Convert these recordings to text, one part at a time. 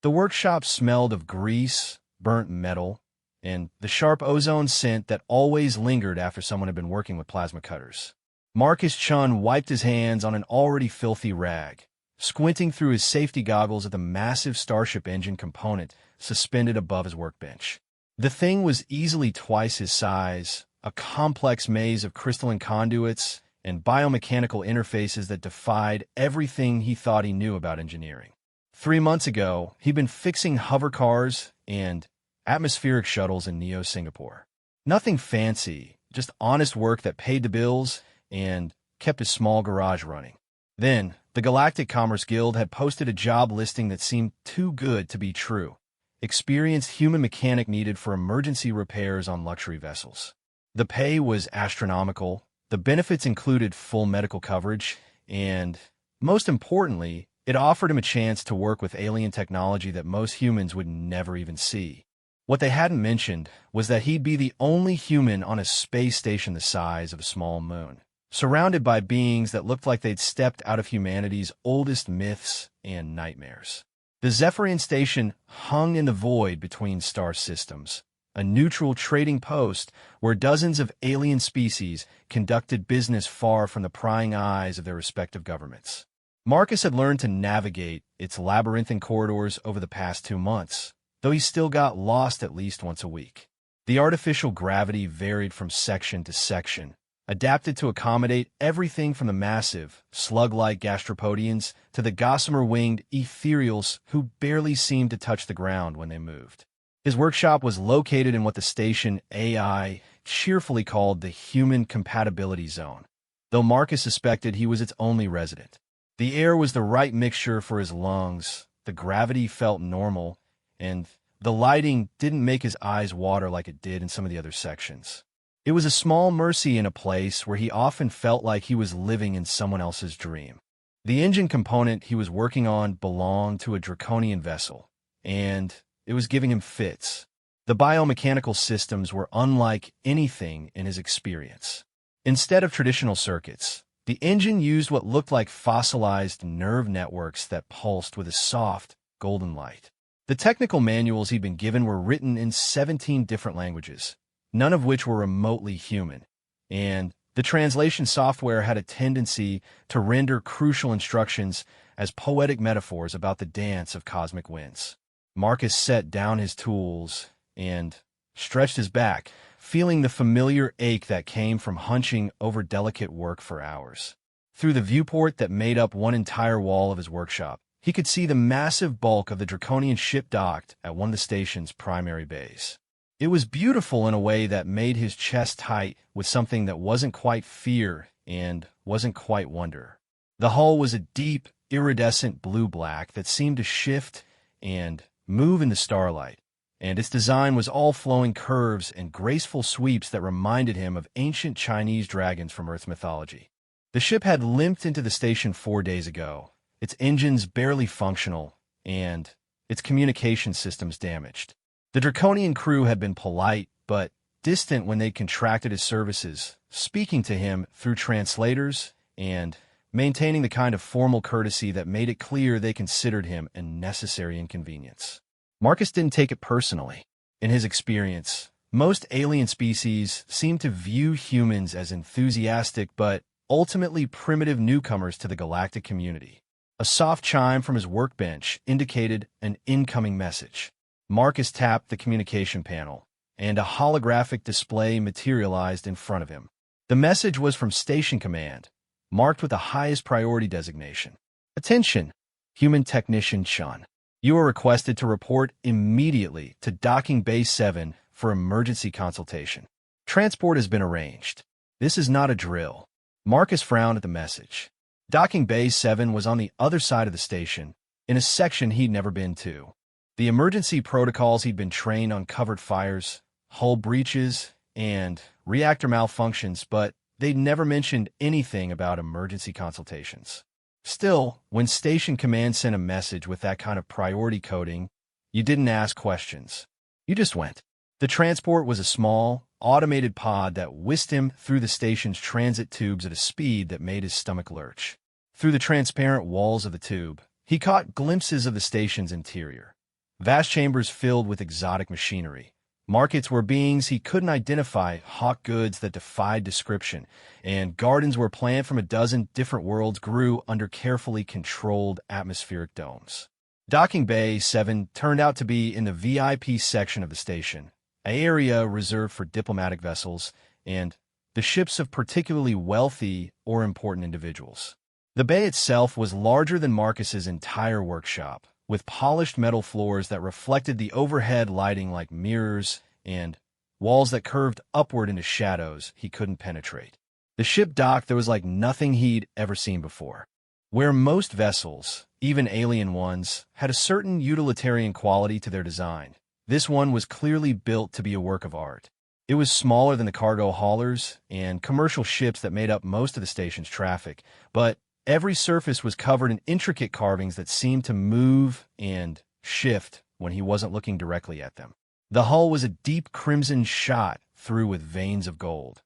The workshop smelled of grease, burnt metal, and the sharp ozone scent that always lingered after someone had been working with plasma cutters. Marcus Chun wiped his hands on an already filthy rag, squinting through his safety goggles at the massive Starship engine component suspended above his workbench. The thing was easily twice his size, a complex maze of crystalline conduits and biomechanical interfaces that defied everything he thought he knew about engineering. 3 months ago, he'd been fixing hover cars and atmospheric shuttles in Neo Singapore. Nothing fancy, just honest work that paid the bills and kept his small garage running. Then, the Galactic Commerce Guild had posted a job listing that seemed too good to be true. Experienced human mechanic needed for emergency repairs on luxury vessels. The pay was astronomical, the benefits included full medical coverage, and, most importantly, it offered him a chance to work with alien technology that most humans would never even see. What they hadn't mentioned was that he'd be the only human on a space station the size of a small moon, surrounded by beings that looked like they'd stepped out of humanity's oldest myths and nightmares. The Zephyrian station hung in the void between star systems, a neutral trading post where dozens of alien species conducted business far from the prying eyes of their respective governments. Marcus had learned to navigate its labyrinthine corridors over the past 2 months, though he still got lost at least once a week. The artificial gravity varied from section to section, adapted to accommodate everything from the massive, slug-like gastropodians to the gossamer-winged ethereals who barely seemed to touch the ground when they moved. His workshop was located in what the station AI cheerfully called the Human Compatibility Zone, though Marcus suspected he was its only resident. The air was the right mixture for his lungs, the gravity felt normal, and the lighting didn't make his eyes water like it did in some of the other sections. It was a small mercy in a place where he often felt like he was living in someone else's dream. The engine component he was working on belonged to a draconian vessel, and it was giving him fits. The biomechanical systems were unlike anything in his experience. Instead of traditional circuits, the engine used what looked like fossilized nerve networks that pulsed with a soft, golden light. The technical manuals he'd been given were written in 17 different languages, none of which were remotely human, and the translation software had a tendency to render crucial instructions as poetic metaphors about the dance of cosmic winds. Marcus set down his tools and stretched his back, feeling the familiar ache that came from hunching over delicate work for hours. Through the viewport that made up one entire wall of his workshop, he could see the massive bulk of the draconian ship docked at one of the station's primary bays. It was beautiful in a way that made his chest tight with something that wasn't quite fear and wasn't quite wonder. The hull was a deep, iridescent blue-black that seemed to shift and move in the starlight, and its design was all flowing curves and graceful sweeps that reminded him of ancient Chinese dragons from Earth's mythology. The ship had limped into the station 4 days ago, its engines barely functional, and its communication systems damaged. The draconian crew had been polite, but distant when they contracted his services, speaking to him through translators and maintaining the kind of formal courtesy that made it clear they considered him a necessary inconvenience. Marcus didn't take it personally. In his experience, most alien species seemed to view humans as enthusiastic but ultimately primitive newcomers to the galactic community. A soft chime from his workbench indicated an incoming message. Marcus tapped the communication panel, and a holographic display materialized in front of him. The message was from Station Command, marked with the highest priority designation. Attention, Human Technician Chun. You are requested to report immediately to Docking Bay 7 for emergency consultation. Transport has been arranged. This is not a drill. Marcus frowned at the message. Docking Bay 7 was on the other side of the station, in a section he'd never been to. The emergency protocols he'd been trained on covered fires, hull breaches, and reactor malfunctions, but they'd never mentioned anything about emergency consultations. Still, when Station Command sent a message with that kind of priority coding, you didn't ask questions. You just went. The transport was a small, automated pod that whisked him through the station's transit tubes at a speed that made his stomach lurch. Through the transparent walls of the tube, he caught glimpses of the station's interior. Vast chambers filled with exotic machinery. Markets where beings he couldn't identify hawked goods that defied description, and gardens where plants from a dozen different worlds grew under carefully controlled atmospheric domes. Docking Bay 7 turned out to be in the VIP section of the station, an area reserved for diplomatic vessels and the ships of particularly wealthy or important individuals. The bay itself was larger than Marcus's entire workshop, with polished metal floors that reflected the overhead lighting like mirrors and walls that curved upward into shadows he couldn't penetrate. The ship dock there was like nothing he'd ever seen before. Where most vessels, even alien ones, had a certain utilitarian quality to their design, this one was clearly built to be a work of art. It was smaller than the cargo haulers and commercial ships that made up most of the station's traffic, but every surface was covered in intricate carvings that seemed to move and shift when he wasn't looking directly at them. The hull was a deep crimson shot through with veins of gold,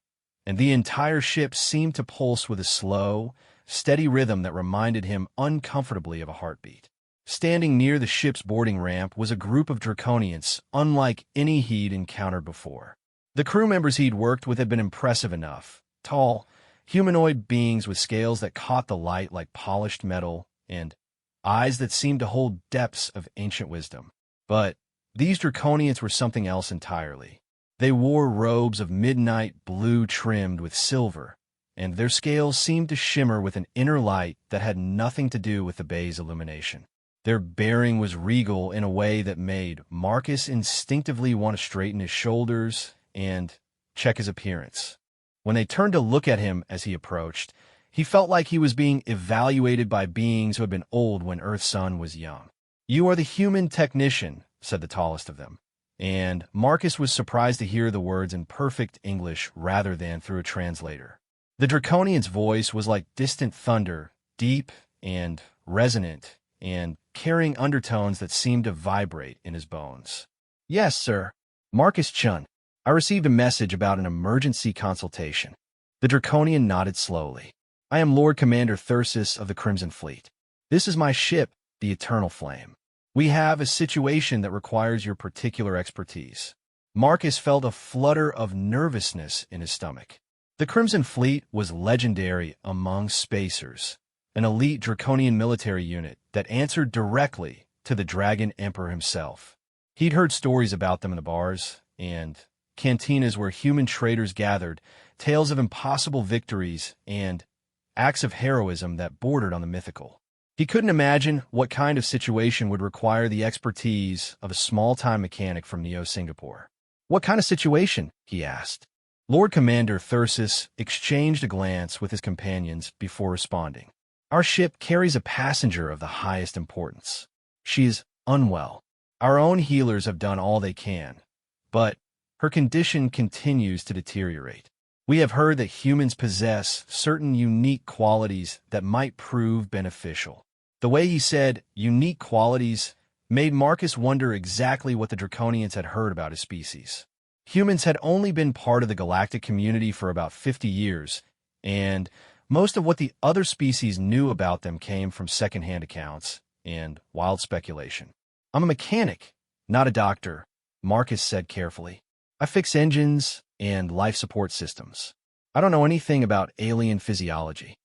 and the entire ship seemed to pulse with a slow, steady rhythm that reminded him uncomfortably of a heartbeat. Standing near the ship's boarding ramp was a group of Draconians unlike any he'd encountered before. The crew members he'd worked with had been impressive enough. Tall, humanoid beings with scales that caught the light like polished metal and eyes that seemed to hold depths of ancient wisdom. But these Draconians were something else entirely. They wore robes of midnight blue trimmed with silver, and their scales seemed to shimmer with an inner light that had nothing to do with the bay's illumination. Their bearing was regal in a way that made Marcus instinctively want to straighten his shoulders and check his appearance. When they turned to look at him as he approached, he felt like he was being evaluated by beings who had been old when Earth's sun was young. "You are the human technician," said the tallest of them, and Marcus was surprised to hear the words in perfect English rather than through a translator. The Draconian's voice was like distant thunder, deep and resonant, and carrying undertones that seemed to vibrate in his bones. "Yes, sir. Marcus Chun. I received a message about an emergency consultation." The Draconian nodded slowly. "I am Lord Commander Thyrsus of the Crimson Fleet. This is my ship, the Eternal Flame. We have a situation that requires your particular expertise." Marcus felt a flutter of nervousness in his stomach. The Crimson Fleet was legendary among spacers, an elite Draconian military unit that answered directly to the Dragon Emperor himself. He'd heard stories about them in the bars and cantinas where human traders gathered, tales of impossible victories and acts of heroism that bordered on the mythical. He couldn't imagine what kind of situation would require the expertise of a small-time mechanic from Neo-Singapore. "What kind of situation?" he asked. Lord Commander Thyrsus exchanged a glance with his companions before responding. "Our ship carries a passenger of the highest importance. She is unwell. Our own healers have done all they can, but her condition continues to deteriorate. We have heard that humans possess certain unique qualities that might prove beneficial." The way he said unique qualities made Marcus wonder exactly what the Draconians had heard about his species. Humans had only been part of the galactic community for about 50 years, and most of what the other species knew about them came from secondhand accounts and wild speculation. "I'm a mechanic, not a doctor," Marcus said carefully. "I fix engines and life support systems. I don't know anything about alien physiology."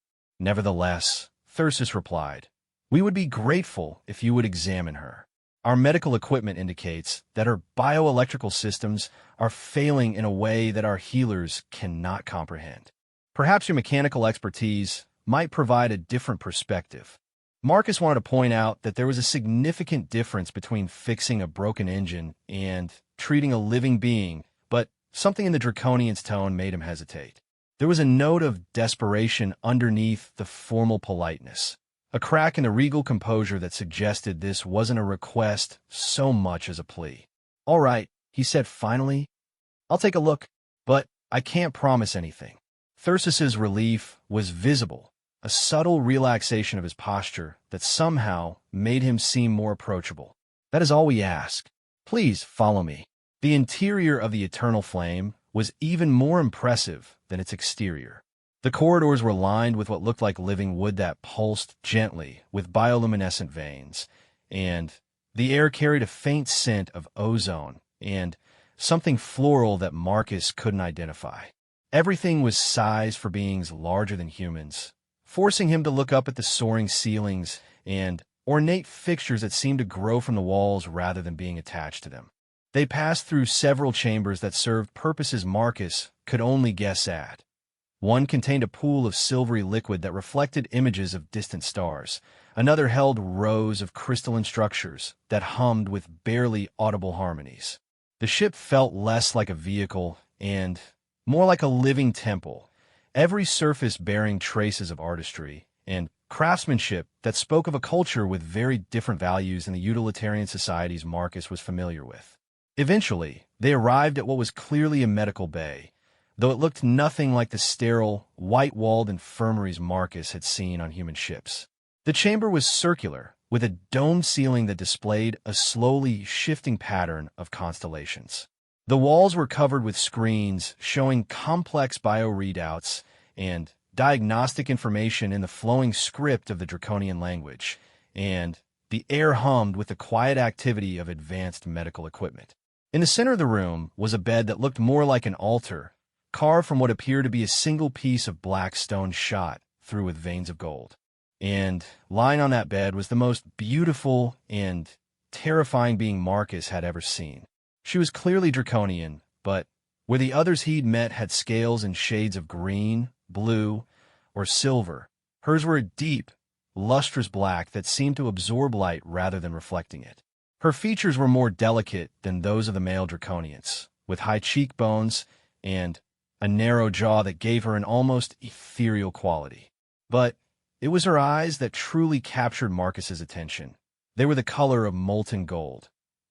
"Nevertheless," Thyrsus replied, "we would be grateful if you would examine her. Our medical equipment indicates that her bioelectrical systems are failing in a way that our healers cannot comprehend. Perhaps your mechanical expertise might provide a different perspective." Marcus wanted to point out that there was a significant difference between fixing a broken engine and treating a living being, but something in the Draconian's tone made him hesitate. There was a note of desperation underneath the formal politeness, a crack in the regal composure that suggested this wasn't a request so much as a plea. "All right," he said finally. "I'll take a look, but I can't promise anything." Thyrsus's relief was visible, a subtle relaxation of his posture that somehow made him seem more approachable. "That is all we ask. Please follow me." The interior of the Eternal Flame was even more impressive than its exterior. The corridors were lined with what looked like living wood that pulsed gently with bioluminescent veins, and The air carried a faint scent of ozone and something floral that Marcus couldn't identify. Everything was sized for beings larger than humans, forcing him to look up at the soaring ceilings and ornate fixtures that seemed to grow from the walls rather than being attached to them. They passed through several chambers that served purposes Marcus could only guess at. One contained a pool of silvery liquid that reflected images of distant stars. Another held rows of crystalline structures that hummed with barely audible harmonies. The ship felt less like a vehicle and more like a living temple, every surface bearing traces of artistry and craftsmanship that spoke of a culture with very different values than the utilitarian societies Marcus was familiar with. Eventually, they arrived at what was clearly a medical bay, though it looked nothing like the sterile, white-walled infirmaries Marcus had seen on human ships. The chamber was circular, with a domed ceiling that displayed a slowly shifting pattern of constellations. The walls were covered with screens showing complex bio-readouts and diagnostic information in the flowing script of the Draconian language, and the air hummed with the quiet activity of advanced medical equipment. In the center of the room was a bed that looked more like an altar, carved from what appeared to be a single piece of black stone shot through with veins of gold. And lying on that bed was the most beautiful and terrifying being Marcus had ever seen. She was clearly draconian, but where the others he'd met had scales and shades of green, blue, or silver, hers were a deep, lustrous black that seemed to absorb light rather than reflecting it. Her features were more delicate than those of the male draconians, with high cheekbones and a narrow jaw that gave her an almost ethereal quality. But it was her eyes that truly captured Marcus's attention. They were the color of molten gold,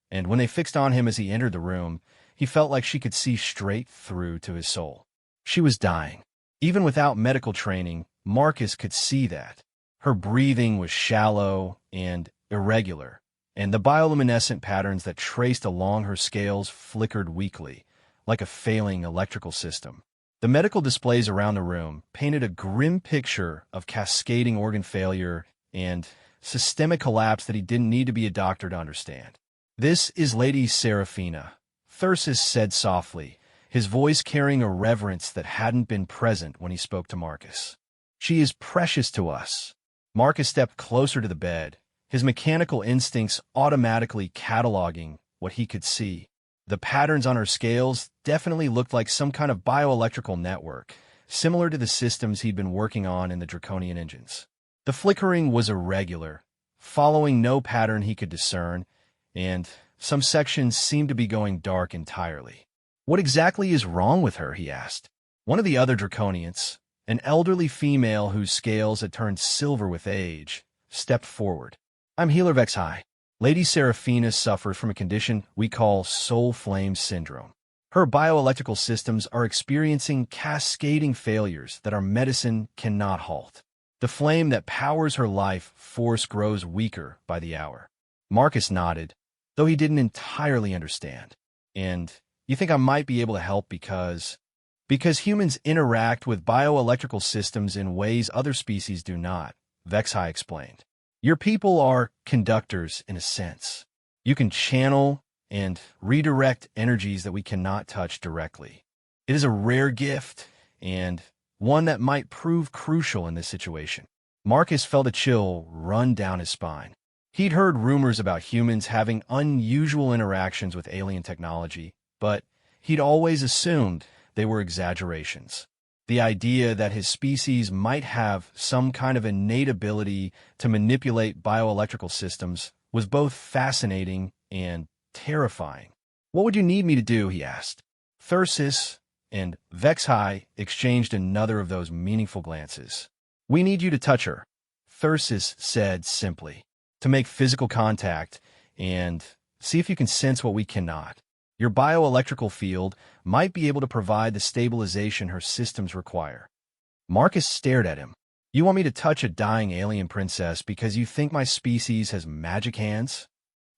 and when they fixed on him as he entered the room, he felt like she could see straight through to his soul. She was dying. Even without medical training, Marcus could see that. Her breathing was shallow and irregular, and the bioluminescent patterns that traced along her scales flickered weakly, like a failing electrical system. The medical displays around the room painted a grim picture of cascading organ failure and systemic collapse that he didn't need to be a doctor to understand. "This is Lady Seraphina," Thyrsis said softly, his voice carrying a reverence that hadn't been present when he spoke to Marcus. "She is precious to us." Marcus stepped closer to the bed, his mechanical instincts automatically cataloging what he could see. The patterns on her scales definitely looked like some kind of bioelectrical network, similar to the systems he'd been working on in the Draconian engines. The flickering was irregular, following no pattern he could discern, and some sections seemed to be going dark entirely. "What exactly is wrong with her?" he asked. One of the other Draconians, an elderly female whose scales had turned silver with age, stepped forward. "I'm Healer Vexhai. Lady Seraphina suffers from a condition we call soul flame syndrome. Her bioelectrical systems are experiencing cascading failures that our medicine cannot halt. The flame that powers her life force grows weaker by the hour." Marcus nodded, though he didn't entirely understand. "And you think I might be able to help because humans interact with bioelectrical systems in ways other species do not," Vexhai explained. "Your people are conductors in a sense. You can channel and redirect energies that we cannot touch directly. It is a rare gift, and one that might prove crucial in this situation." Marcus felt a chill run down his spine. He'd heard rumors about humans having unusual interactions with alien technology, but he'd always assumed they were exaggerations. The idea that his species might have some kind of innate ability to manipulate bioelectrical systems was both fascinating and terrifying. "What would you need me to do?" he asked. Thyrsis and Vexhai exchanged another of those meaningful glances. "We need you to touch her," Thyrsis said simply, "to make physical contact and see if you can sense what we cannot. Your bioelectrical field might be able to provide the stabilization her systems require." Marcus stared at him. "You want me to touch a dying alien princess because you think my species has magic hands?"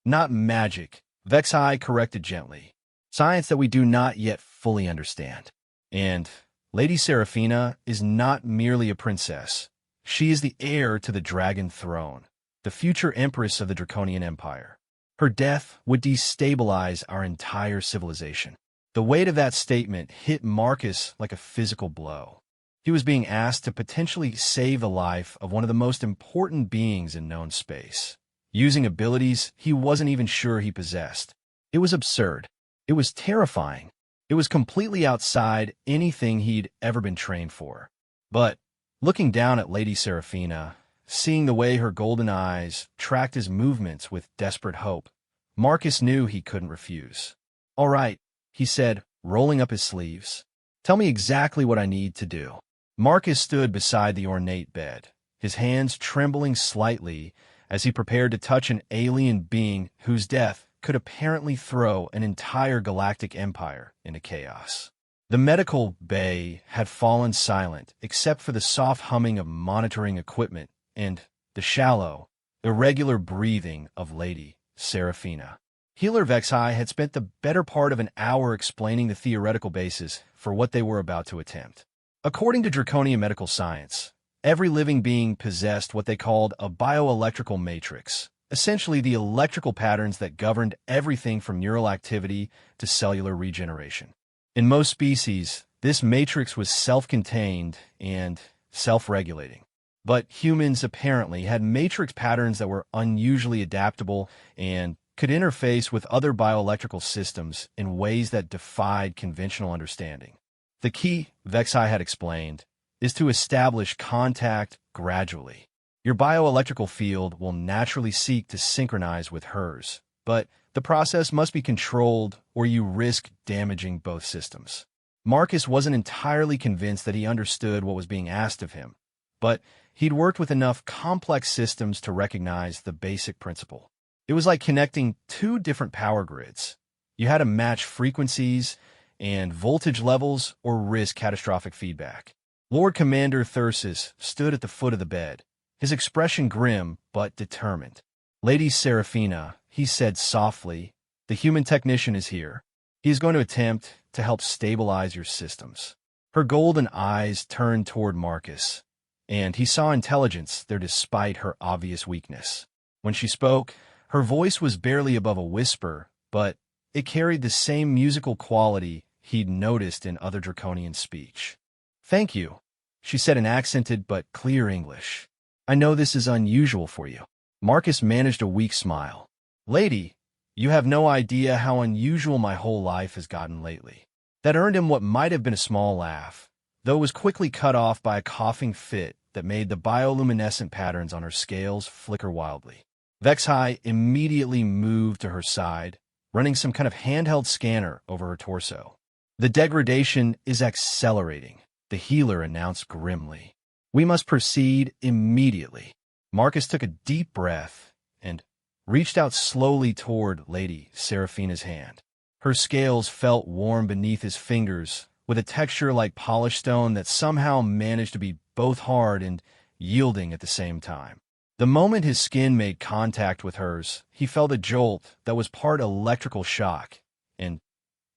"Not magic," Vexhai corrected gently. "Science that we do not yet fully understand. And Lady Seraphina is not merely a princess. She is the heir to the dragon throne, the future empress of the Draconian Empire. Her death would destabilize our entire civilization. The weight of that statement hit Marcus like a physical blow. He was being asked to potentially save the life of one of the most important beings in known space, using abilities he wasn't even sure he possessed. It was absurd. It was terrifying. It was completely outside anything he'd ever been trained for. But looking down at Lady Seraphina, seeing the way her golden eyes tracked his movements with desperate hope, Marcus knew he couldn't refuse. "All right," he said, rolling up his sleeves. "Tell me exactly what I need to do." Marcus stood beside the ornate bed, his hands trembling slightly as he prepared to touch an alien being whose death could apparently throw an entire galactic empire into chaos. The medical bay had fallen silent except for the soft humming of monitoring equipment and the shallow, irregular breathing of Lady Seraphina. Healer Vexai had spent the better part of an hour explaining the theoretical basis for what they were about to attempt. According to Draconian medical science, every living being possessed what they called a bioelectrical matrix, essentially the electrical patterns that governed everything from neural activity to cellular regeneration. In most species, this matrix was self-contained and self-regulating. But humans apparently had matrix patterns that were unusually adaptable and could interface with other bioelectrical systems in ways that defied conventional understanding. The key, Vexai had explained, is to establish contact gradually. Your bioelectrical field will naturally seek to synchronize with hers, but the process must be controlled or you risk damaging both systems. Marcus wasn't entirely convinced that he understood what was being asked of him, but he'd worked with enough complex systems to recognize the basic principle. It was like connecting two different power grids. You had to match frequencies and voltage levels or risk catastrophic feedback. Lord Commander Thyrsis stood at the foot of the bed, his expression grim but determined. "Lady Seraphina," he said softly, "the human technician is here. He is going to attempt to help stabilize your systems." Her golden eyes turned toward Marcus, and he saw intelligence there despite her obvious weakness. When she spoke, her voice was barely above a whisper, but it carried the same musical quality he'd noticed in other draconian speech. "Thank you," she said in accented but clear English. "I know this is unusual for you." Marcus managed a weak smile. "Lady, you have no idea how unusual my whole life has gotten lately." That earned him what might have been a small laugh, though it was quickly cut off by a coughing fit that made the bioluminescent patterns on her scales flicker wildly. Vexai immediately moved to her side, running some kind of handheld scanner over her torso. "The degradation is accelerating," the healer announced grimly. "We must proceed immediately." Marcus took a deep breath and reached out slowly toward Lady Seraphina's hand. Her scales felt warm beneath his fingers, with a texture like polished stone that somehow managed to be both hard and yielding at the same time. The moment his skin made contact with hers, he felt a jolt that was part electrical shock and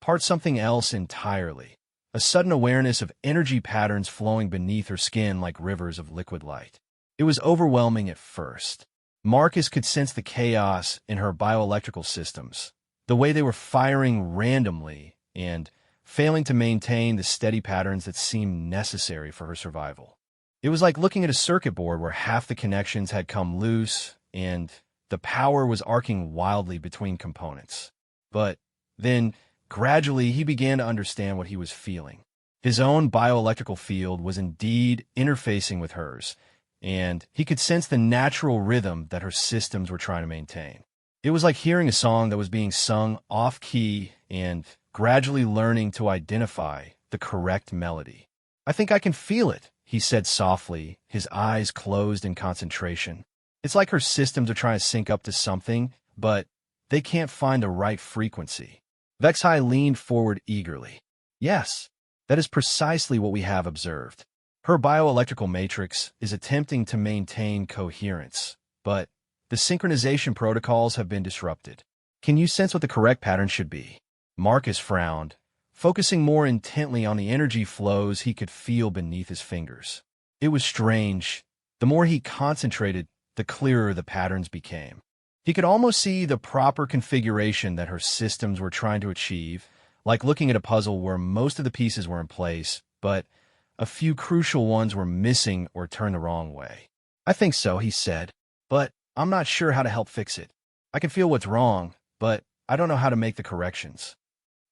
part something else entirely, a sudden awareness of energy patterns flowing beneath her skin like rivers of liquid light. It was overwhelming at first. Marcus could sense the chaos in her bioelectrical systems, the way they were firing randomly and failing to maintain the steady patterns that seemed necessary for her survival. It was like looking at a circuit board where half the connections had come loose and the power was arcing wildly between components. But then, gradually, he began to understand what he was feeling. His own bioelectrical field was indeed interfacing with hers, and he could sense the natural rhythm that her systems were trying to maintain. It was like hearing a song that was being sung off-key and gradually learning to identify the correct melody. "I think I can feel it," he said softly, his eyes closed in concentration. "It's like her systems are trying to sync up to something, but they can't find the right frequency." Vexai leaned forward eagerly. "Yes, that is precisely what we have observed. Her bioelectrical matrix is attempting to maintain coherence, but the synchronization protocols have been disrupted. Can you sense what the correct pattern should be?" Marcus frowned, focusing more intently on the energy flows he could feel beneath his fingers. It was strange. The more he concentrated, the clearer the patterns became. He could almost see the proper configuration that her systems were trying to achieve, like looking at a puzzle where most of the pieces were in place, but a few crucial ones were missing or turned the wrong way. "I think so," he said, "but I'm not sure how to help fix it. I can feel what's wrong, but I don't know how to make the corrections."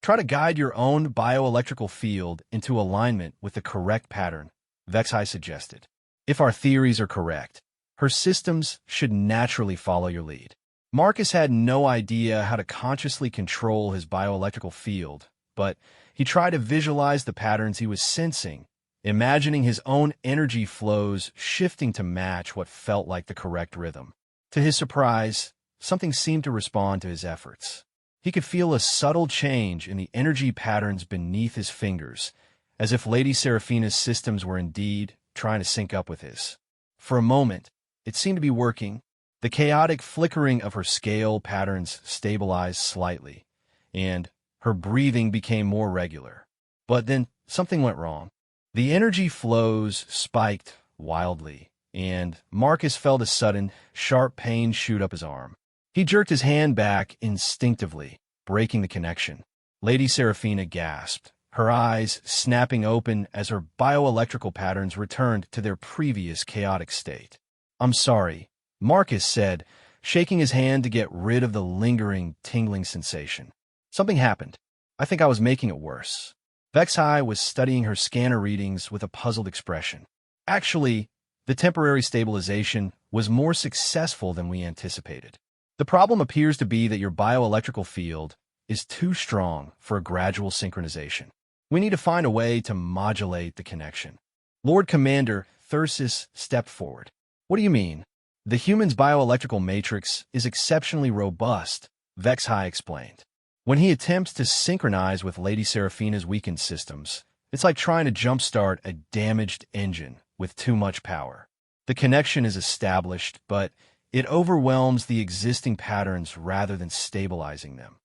"Try to guide your own bioelectrical field into alignment with the correct pattern," Vexai suggested. "If our theories are correct, her systems should naturally follow your lead." Marcus had no idea how to consciously control his bioelectrical field, but he tried to visualize the patterns he was sensing, imagining his own energy flows shifting to match what felt like the correct rhythm. To his surprise, something seemed to respond to his efforts. He could feel a subtle change in the energy patterns beneath his fingers, as if Lady Seraphina's systems were indeed trying to sync up with his. For a moment, it seemed to be working. The chaotic flickering of her scale patterns stabilized slightly, and her breathing became more regular. But then something went wrong. The energy flows spiked wildly, and Marcus felt a sudden, sharp pain shoot up his arm. He jerked his hand back instinctively, breaking the connection. Lady Seraphina gasped, her eyes snapping open as her bioelectrical patterns returned to their previous chaotic state. "I'm sorry," Marcus said, shaking his hand to get rid of the lingering, tingling sensation. "Something happened. I think I was making it worse." Vexai was studying her scanner readings with a puzzled expression. "Actually, the temporary stabilization was more successful than we anticipated. The problem appears to be that your bioelectrical field is too strong for a gradual synchronization. We need to find a way to modulate the connection." Lord Commander Thyrsis stepped forward. "What do you mean?" "The human's bioelectrical matrix is exceptionally robust," Vexai explained. "When he attempts to synchronize with Lady Seraphina's weakened systems, it's like trying to jumpstart a damaged engine with too much power. The connection is established, but it overwhelms the existing patterns rather than stabilizing them."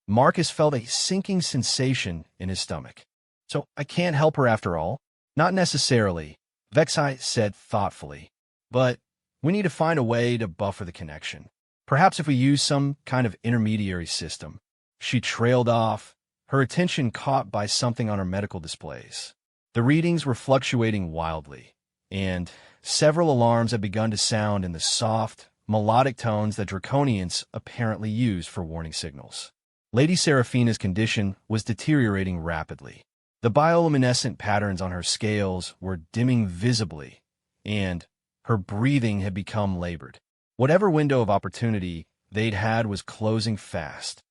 Marcus felt a sinking sensation in his stomach. "So I can't help her after all?" "Not necessarily," Vexai said thoughtfully. "But we need to find a way to buffer the connection. Perhaps if we use some kind of intermediary system." She trailed off, her attention caught by something on her medical displays. The readings were fluctuating wildly, and several alarms had begun to sound in the soft, melodic tones that Draconians apparently use for warning signals. Lady Seraphina's condition was deteriorating rapidly. The bioluminescent patterns on her scales were dimming visibly, and her breathing had become labored. Whatever window of opportunity they'd had was closing fast.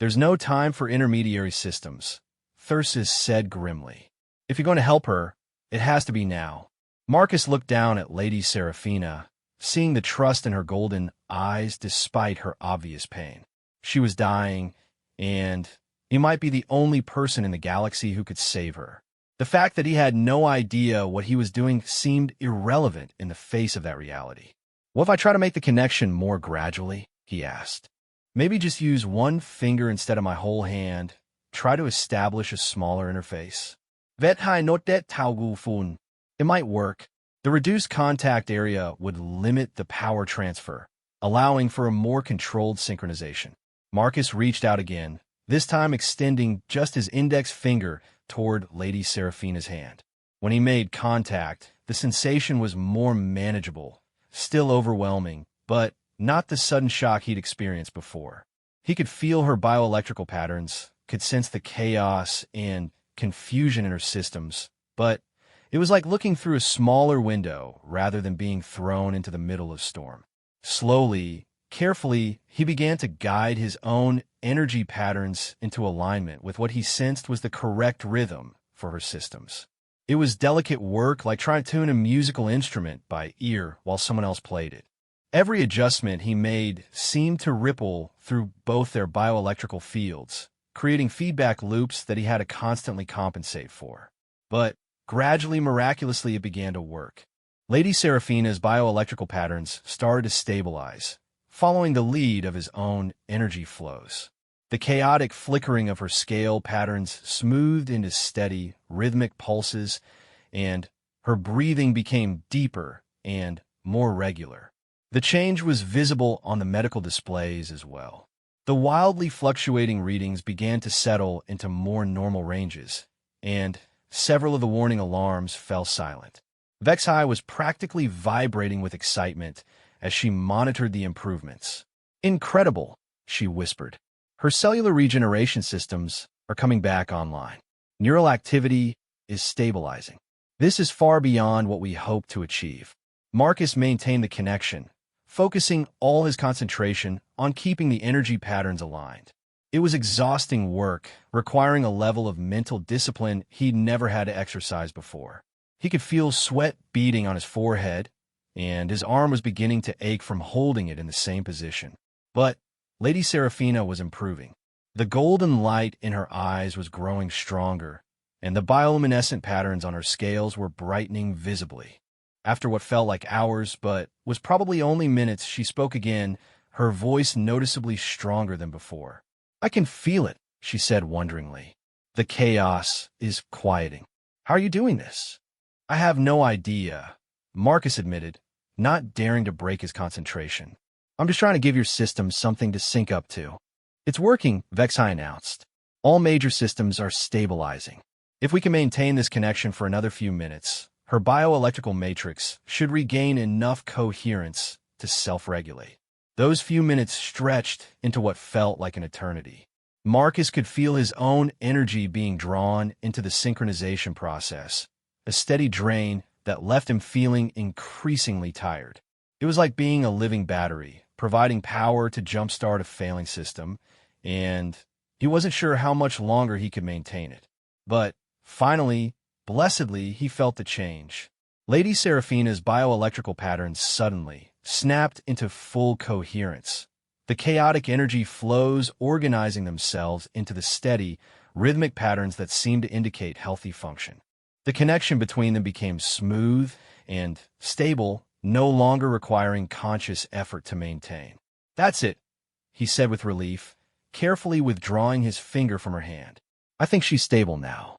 "There's no time for intermediary systems," Thyrsis said grimly. "If you're going to help her, it has to be now." Marcus looked down at Lady Seraphina, seeing the trust in her golden eyes despite her obvious pain. She was dying, and he might be the only person in the galaxy who could save her. The fact that he had no idea what he was doing seemed irrelevant in the face of that reality. "What if I try to make the connection more gradually?" he asked. "Maybe just use one finger instead of my whole hand. Try to establish a smaller interface." "Vexai notet taugufun." It might work. The reduced contact area would limit the power transfer, allowing for a more controlled synchronization. Marcus reached out again, this time extending just his index finger toward Lady Seraphina's hand. When he made contact, the sensation was more manageable, still overwhelming, but not the sudden shock he'd experienced before. He could feel her bioelectrical patterns, could sense the chaos and confusion in her systems, but it was like looking through a smaller window rather than being thrown into the middle of a storm. Slowly, carefully, he began to guide his own energy patterns into alignment with what he sensed was the correct rhythm for her systems. It was delicate work, like trying to tune a musical instrument by ear while someone else played it. Every adjustment he made seemed to ripple through both their bioelectrical fields, creating feedback loops that he had to constantly compensate for. But gradually, miraculously, it began to work. Lady Seraphina's bioelectrical patterns started to stabilize, following the lead of his own energy flows. The chaotic flickering of her scale patterns smoothed into steady, rhythmic pulses, and her breathing became deeper and more regular. The change was visible on the medical displays as well. The wildly fluctuating readings began to settle into more normal ranges, and several of the warning alarms fell silent. Vexai was practically vibrating with excitement as she monitored the improvements. "Incredible," she whispered. "Her cellular regeneration systems are coming back online. Neural activity is stabilizing. This is far beyond what we hoped to achieve." Marcus maintained the connection, focusing all his concentration on keeping the energy patterns aligned. It was exhausting work, requiring a level of mental discipline he'd never had to exercise before. He could feel sweat beading on his forehead, and his arm was beginning to ache from holding it in the same position. But Lady Seraphina was improving. The golden light in her eyes was growing stronger, and the bioluminescent patterns on her scales were brightening visibly. After what felt like hours, but was probably only minutes, she spoke again, her voice noticeably stronger than before. "I can feel it," she said wonderingly. "The chaos is quieting. How are you doing this?" "I have no idea," Marcus admitted, not daring to break his concentration. "I'm just trying to give your system something to sync up to." "It's working," Vexai announced. "All major systems are stabilizing. If we can maintain this connection for another few minutes, her bioelectrical matrix should regain enough coherence to self-regulate." Those few minutes stretched into what felt like an eternity. Marcus could feel his own energy being drawn into the synchronization process, a steady drain that left him feeling increasingly tired. It was like being a living battery, providing power to jumpstart a failing system, and he wasn't sure how much longer he could maintain it. But finally, blessedly, he felt the change. Lady Seraphina's bioelectrical patterns suddenly snapped into full coherence. The chaotic energy flows organizing themselves into the steady, rhythmic patterns that seemed to indicate healthy function. The connection between them became smooth and stable, no longer requiring conscious effort to maintain. "That's it," he said with relief, carefully withdrawing his finger from her hand. "I think she's stable now."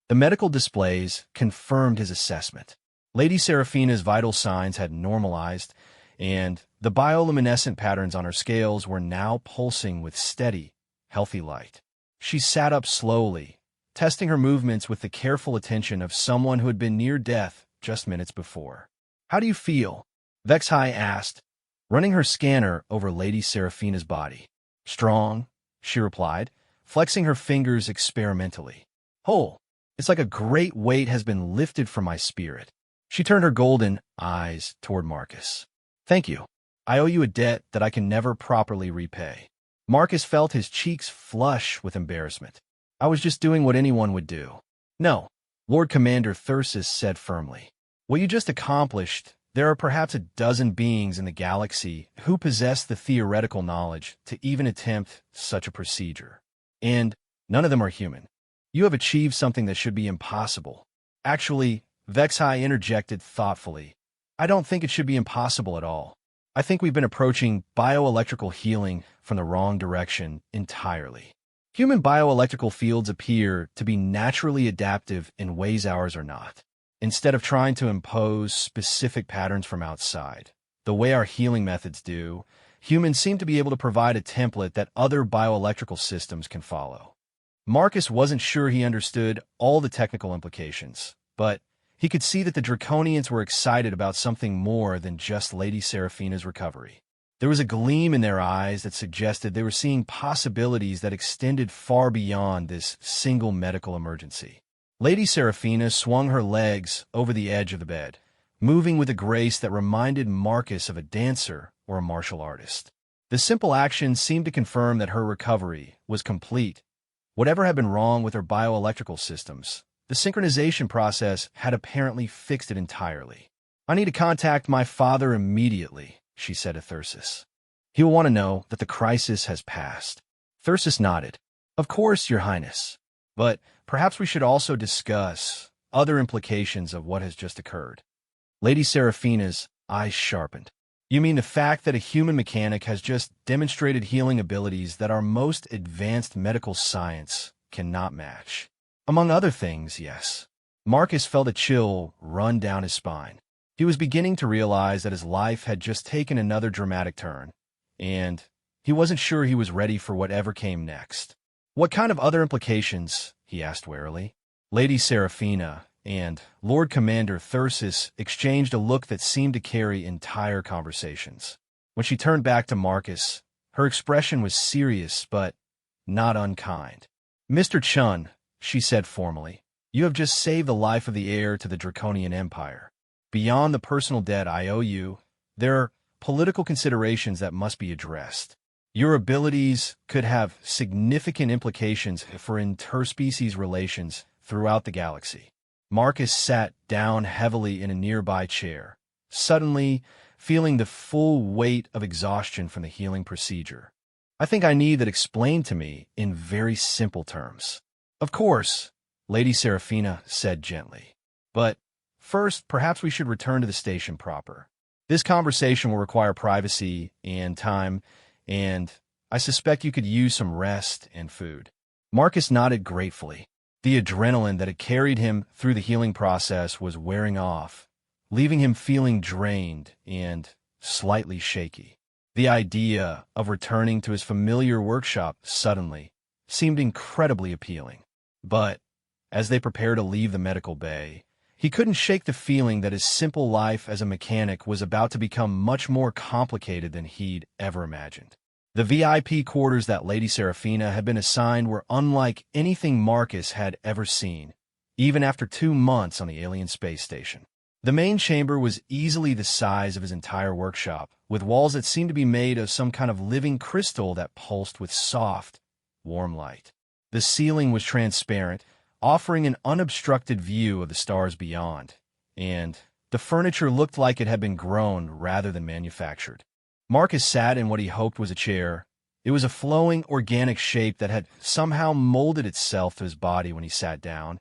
The medical displays confirmed his assessment. Lady Seraphina's vital signs had normalized, and the bioluminescent patterns on her scales were now pulsing with steady, healthy light. She sat up slowly, testing her movements with the careful attention of someone who had been near death just minutes before. "How do you feel?" Vexai asked, running her scanner over Lady Seraphina's body. "Strong," she replied, flexing her fingers experimentally. "Whole. It's like a great weight has been lifted from my spirit." She turned her golden eyes toward Marcus. "Thank you. I owe you a debt that I can never properly repay." Marcus felt his cheeks flush with embarrassment. "I was just doing what anyone would do." "No," Lord Commander Thyrsus said firmly. "What you just accomplished, there are perhaps a dozen beings in the galaxy who possess the theoretical knowledge to even attempt such a procedure. And none of them are human. You have achieved something that should be impossible." "Actually," Vexai interjected thoughtfully, "I don't think it should be impossible at all. I think we've been approaching bioelectrical healing from the wrong direction entirely. Human bioelectrical fields appear to be naturally adaptive in ways ours are not. Instead of trying to impose specific patterns from outside, the way our healing methods do, humans seem to be able to provide a template that other bioelectrical systems can follow." Marcus wasn't sure he understood all the technical implications, but he could see that the Draconians were excited about something more than just Lady Seraphina's recovery. There was a gleam in their eyes that suggested they were seeing possibilities that extended far beyond this single medical emergency. Lady Seraphina swung her legs over the edge of the bed, moving with a grace that reminded Marcus of a dancer or a martial artist. The simple action seemed to confirm that her recovery was complete. Whatever had been wrong with her bioelectrical systems, the synchronization process had apparently fixed it entirely. "I need to contact my father immediately," she said to Thyrsus. "He will want to know that the crisis has passed." Thyrsus nodded. "Of course, Your Highness. But perhaps we should also discuss other implications of what has just occurred." Lady Seraphina's eyes sharpened. "You mean the fact that a human mechanic has just demonstrated healing abilities that our most advanced medical science cannot match?" "Among other things, yes." Marcus felt a chill run down his spine. He was beginning to realize that his life had just taken another dramatic turn, and he wasn't sure he was ready for whatever came next. "What kind of other implications?" he asked warily. Lady Seraphina and Lord Commander Thyrsis exchanged a look that seemed to carry entire conversations. When she turned back to Marcus, her expression was serious but not unkind. "Mr. Chun," she said formally, "you have just saved the life of the heir to the Draconian Empire. Beyond the personal debt I owe you, there are political considerations that must be addressed. Your abilities could have significant implications for interspecies relations throughout the galaxy." Marcus sat down heavily in a nearby chair, suddenly feeling the full weight of exhaustion from the healing procedure. "I think I need that explained to me in very simple terms." "Of course," Lady Seraphina said gently. "But first, perhaps we should return to the station proper. This conversation will require privacy and time, and I suspect you could use some rest and food." Marcus nodded gratefully. The adrenaline that had carried him through the healing process was wearing off, leaving him feeling drained and slightly shaky. The idea of returning to his familiar workshop suddenly seemed incredibly appealing. But as they prepared to leave the medical bay, he couldn't shake the feeling that his simple life as a mechanic was about to become much more complicated than he'd ever imagined. The VIP quarters that Lady Seraphina had been assigned were unlike anything Marcus had ever seen, even after 2 months on the alien space station. The main chamber was easily the size of his entire workshop, with walls that seemed to be made of some kind of living crystal that pulsed with soft, warm light. The ceiling was transparent, offering an unobstructed view of the stars beyond, and the furniture looked like it had been grown rather than manufactured. Marcus sat in what he hoped was a chair. It was a flowing, organic shape that had somehow molded itself to his body when he sat down,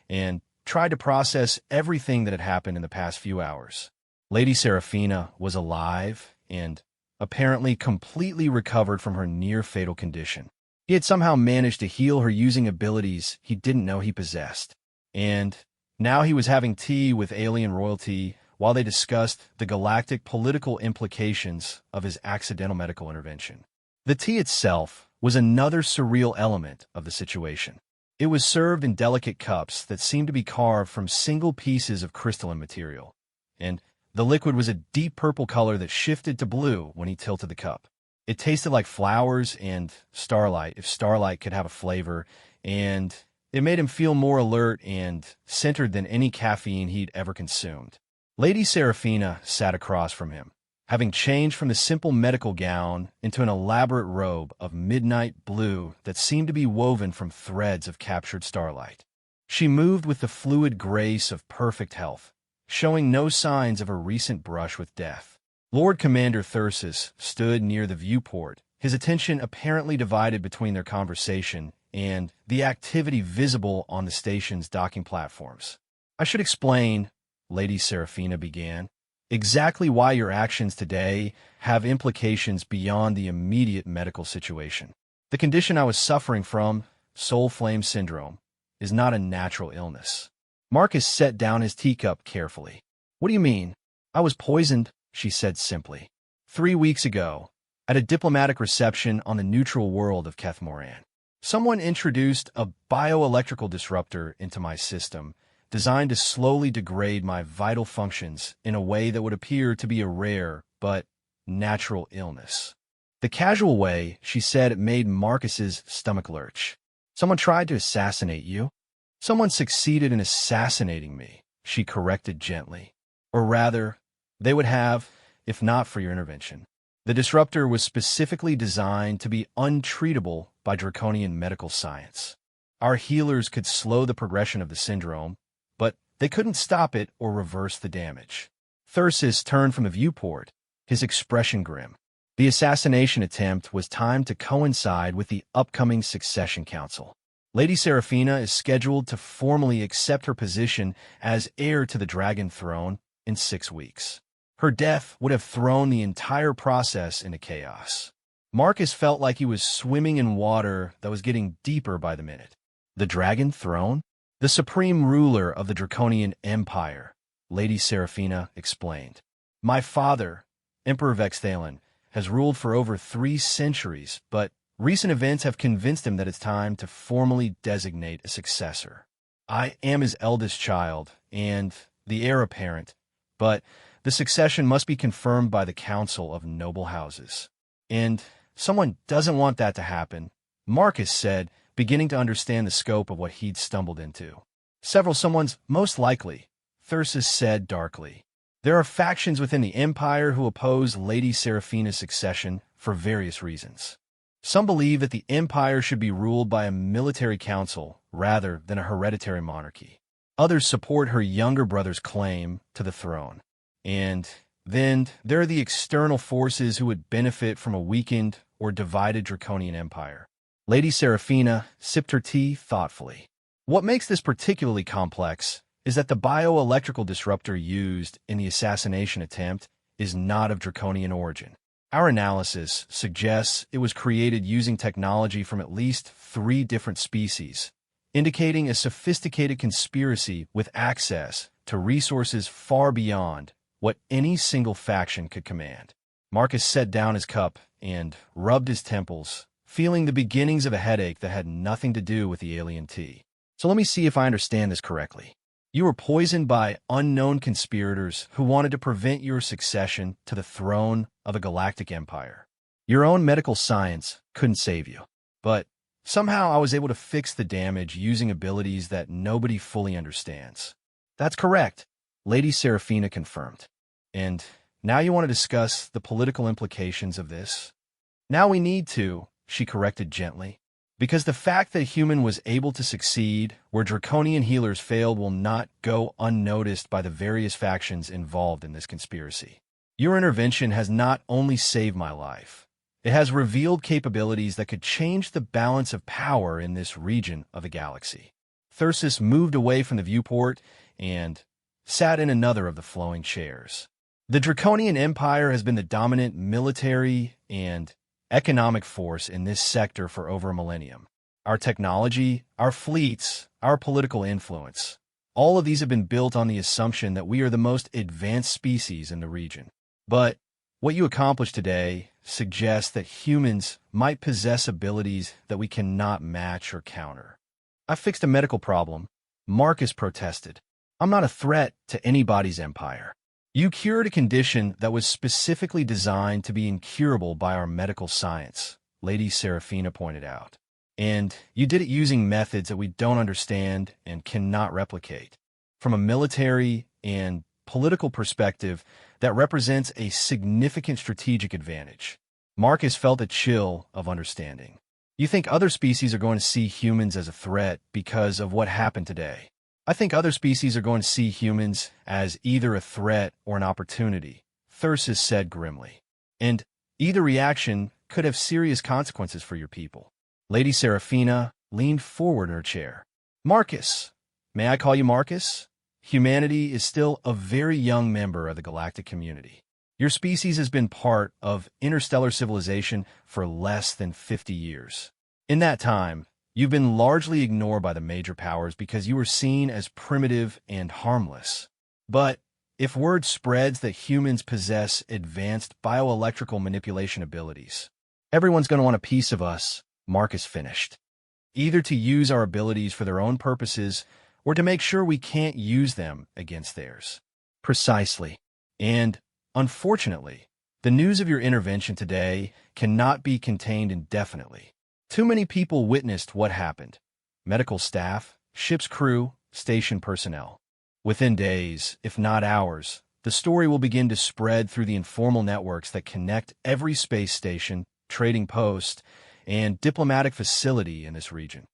and tried to process everything that had happened in the past few hours. Lady Seraphina was alive and apparently completely recovered from her near-fatal condition. He had somehow managed to heal her using abilities he didn't know he possessed. And now he was having tea with alien royalty while they discussed the galactic political implications of his accidental medical intervention. The tea itself was another surreal element of the situation. It was served in delicate cups that seemed to be carved from single pieces of crystalline material, and the liquid was a deep purple color that shifted to blue when he tilted the cup. It tasted like flowers and starlight, if starlight could have a flavor, and it made him feel more alert and centered than any caffeine he'd ever consumed. Lady Seraphina sat across from him, having changed from the simple medical gown into an elaborate robe of midnight blue that seemed to be woven from threads of captured starlight. She moved with the fluid grace of perfect health, showing no signs of a recent brush with death. Lord Commander Thyrsis stood near the viewport, his attention apparently divided between their conversation and the activity visible on the station's docking platforms. "I should explain," Lady Seraphina began, "exactly why your actions today have implications beyond the immediate medical situation. The condition I was suffering from, soul flame syndrome, is not a natural illness." Marcus set down his teacup carefully. "What do you mean?" "I was poisoned," she said simply. 3 weeks ago, at a diplomatic reception on the neutral world of Kethmoran. Someone introduced a bioelectrical disruptor into my system, designed to slowly degrade my vital functions in a way that would appear to be a rare but natural illness. The casual way she said it made Marcus's stomach lurch. "Someone tried to assassinate you?" "Someone succeeded in assassinating me," she corrected gently. "Or rather, they would have, if not for your intervention. The disruptor was specifically designed to be untreatable by draconian medical science. Our healers could slow the progression of the syndrome, but they couldn't stop it or reverse the damage." Thyrsis turned from the viewport, his expression grim. The assassination attempt was timed to coincide with the upcoming succession council. Lady Seraphina is scheduled to formally accept her position as heir to the Dragon Throne in 6 weeks. Her death would have thrown the entire process into chaos. Marcus felt like he was swimming in water that was getting deeper by the minute. The Dragon Throne? The supreme ruler of the Draconian Empire. Lady Seraphina explained. My father, Emperor Vexthalon, has ruled for over 3 centuries, but recent events have convinced him that it's time to formally designate a successor. I am his eldest child and the heir apparent, but the succession must be confirmed by the Council of Noble Houses. And someone doesn't want that to happen, Marcus said, beginning to understand the scope of what he'd stumbled into. Someone's most likely, Thyrsis said darkly. There are factions within the Empire who oppose Lady Seraphina's succession for various reasons. Some believe that the Empire should be ruled by a military council rather than a hereditary monarchy. Others support her younger brother's claim to the throne. And then there are the external forces who would benefit from a weakened or divided Draconian Empire. Lady Seraphina sipped her tea thoughtfully. What makes this particularly complex is that the bioelectrical disruptor used in the assassination attempt is not of Draconian origin. Our analysis suggests it was created using technology from at least 3 different species, indicating a sophisticated conspiracy with access to resources far beyond what any single faction could command. Marcus set down his cup and rubbed his temples, feeling the beginnings of a headache that had nothing to do with the alien tea. So let me see if I understand this correctly. You were poisoned by unknown conspirators who wanted to prevent your succession to the throne of a galactic empire. Your own medical science couldn't save you. But somehow I was able to fix the damage using abilities that nobody fully understands. That's correct, Lady Seraphina confirmed. And now you want to discuss the political implications of this? Now we need to, she corrected gently. Because the fact that a human was able to succeed where Draconian healers failed will not go unnoticed by the various factions involved in this conspiracy. Your intervention has not only saved my life, it has revealed capabilities that could change the balance of power in this region of the galaxy. Thyrsis moved away from the viewport and sat in another of the flowing chairs. The Draconian Empire has been the dominant military and economic force in this sector for over a millennium. Our technology, our fleets, our political influence, all of these have been built on the assumption that we are the most advanced species in the region. But what you accomplished today suggests that humans might possess abilities that we cannot match or counter. I fixed a medical problem, Marcus protested. I'm not a threat to anybody's empire. You cured a condition that was specifically designed to be incurable by our medical science, Lady Seraphina pointed out. And you did it using methods that we don't understand and cannot replicate. From a military and political perspective, that represents a significant strategic advantage. Marcus felt a chill of understanding. You think other species are going to see humans as a threat because of what happened today. I think other species are going to see humans as either a threat or an opportunity, Thyrsis said grimly. And either reaction could have serious consequences for your people. Lady Seraphina leaned forward in her chair. Marcus, may I call you Marcus? Humanity is still a very young member of the galactic community. Your species has been part of interstellar civilization for less than 50 years. In that time, you've been largely ignored by the major powers because you were seen as primitive and harmless. But if word spreads that humans possess advanced bioelectrical manipulation abilities, everyone's going to want a piece of us, Marcus finished. Either to use our abilities for their own purposes or to make sure we can't use them against theirs. Precisely. And, unfortunately, the news of your intervention today cannot be contained indefinitely. Too many people witnessed what happened. Medical staff, ship's crew, station personnel. Within days, if not hours, the story will begin to spread through the informal networks that connect every space station, trading post, and diplomatic facility in this region.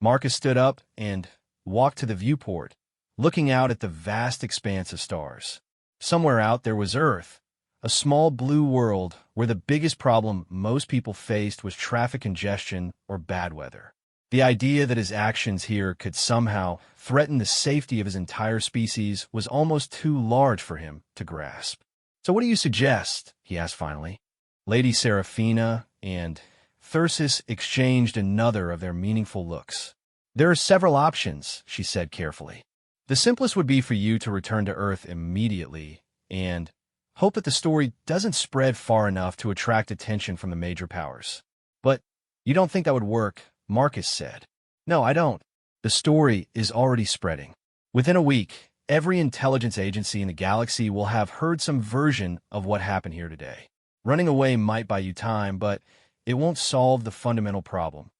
Marcus stood up and walked to the viewport, looking out at the vast expanse of stars. Somewhere out there was Earth, a small blue world where the biggest problem most people faced was traffic congestion or bad weather. The idea that his actions here could somehow threaten the safety of his entire species was almost too large for him to grasp. So what do you suggest? He asked finally. Lady Seraphina and Thyrsis exchanged another of their meaningful looks. There are several options, she said carefully. The simplest would be for you to return to Earth immediately and hope that the story doesn't spread far enough to attract attention from the major powers. But you don't think that would work, Marcus said. No, I don't. The story is already spreading. Within a week, every intelligence agency in the galaxy will have heard some version of what happened here today. Running away might buy you time, but it won't solve the fundamental problem.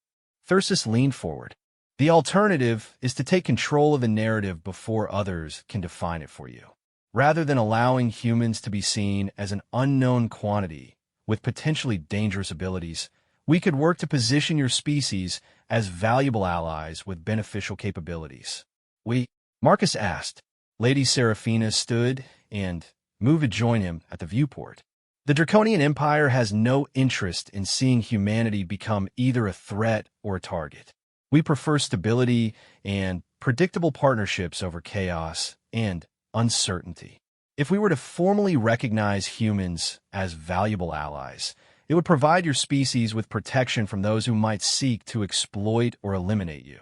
Thyrsis leaned forward. The alternative is to take control of the narrative before others can define it for you. Rather than allowing humans to be seen as an unknown quantity with potentially dangerous abilities, we could work to position your species as valuable allies with beneficial capabilities. Marcus asked. Lady Seraphina stood and moved to join him at the viewport. The Draconian Empire has no interest in seeing humanity become either a threat or a target. We prefer stability and predictable partnerships over chaos and uncertainty. If we were to formally recognize humans as valuable allies, it would provide your species with protection from those who might seek to exploit or eliminate you.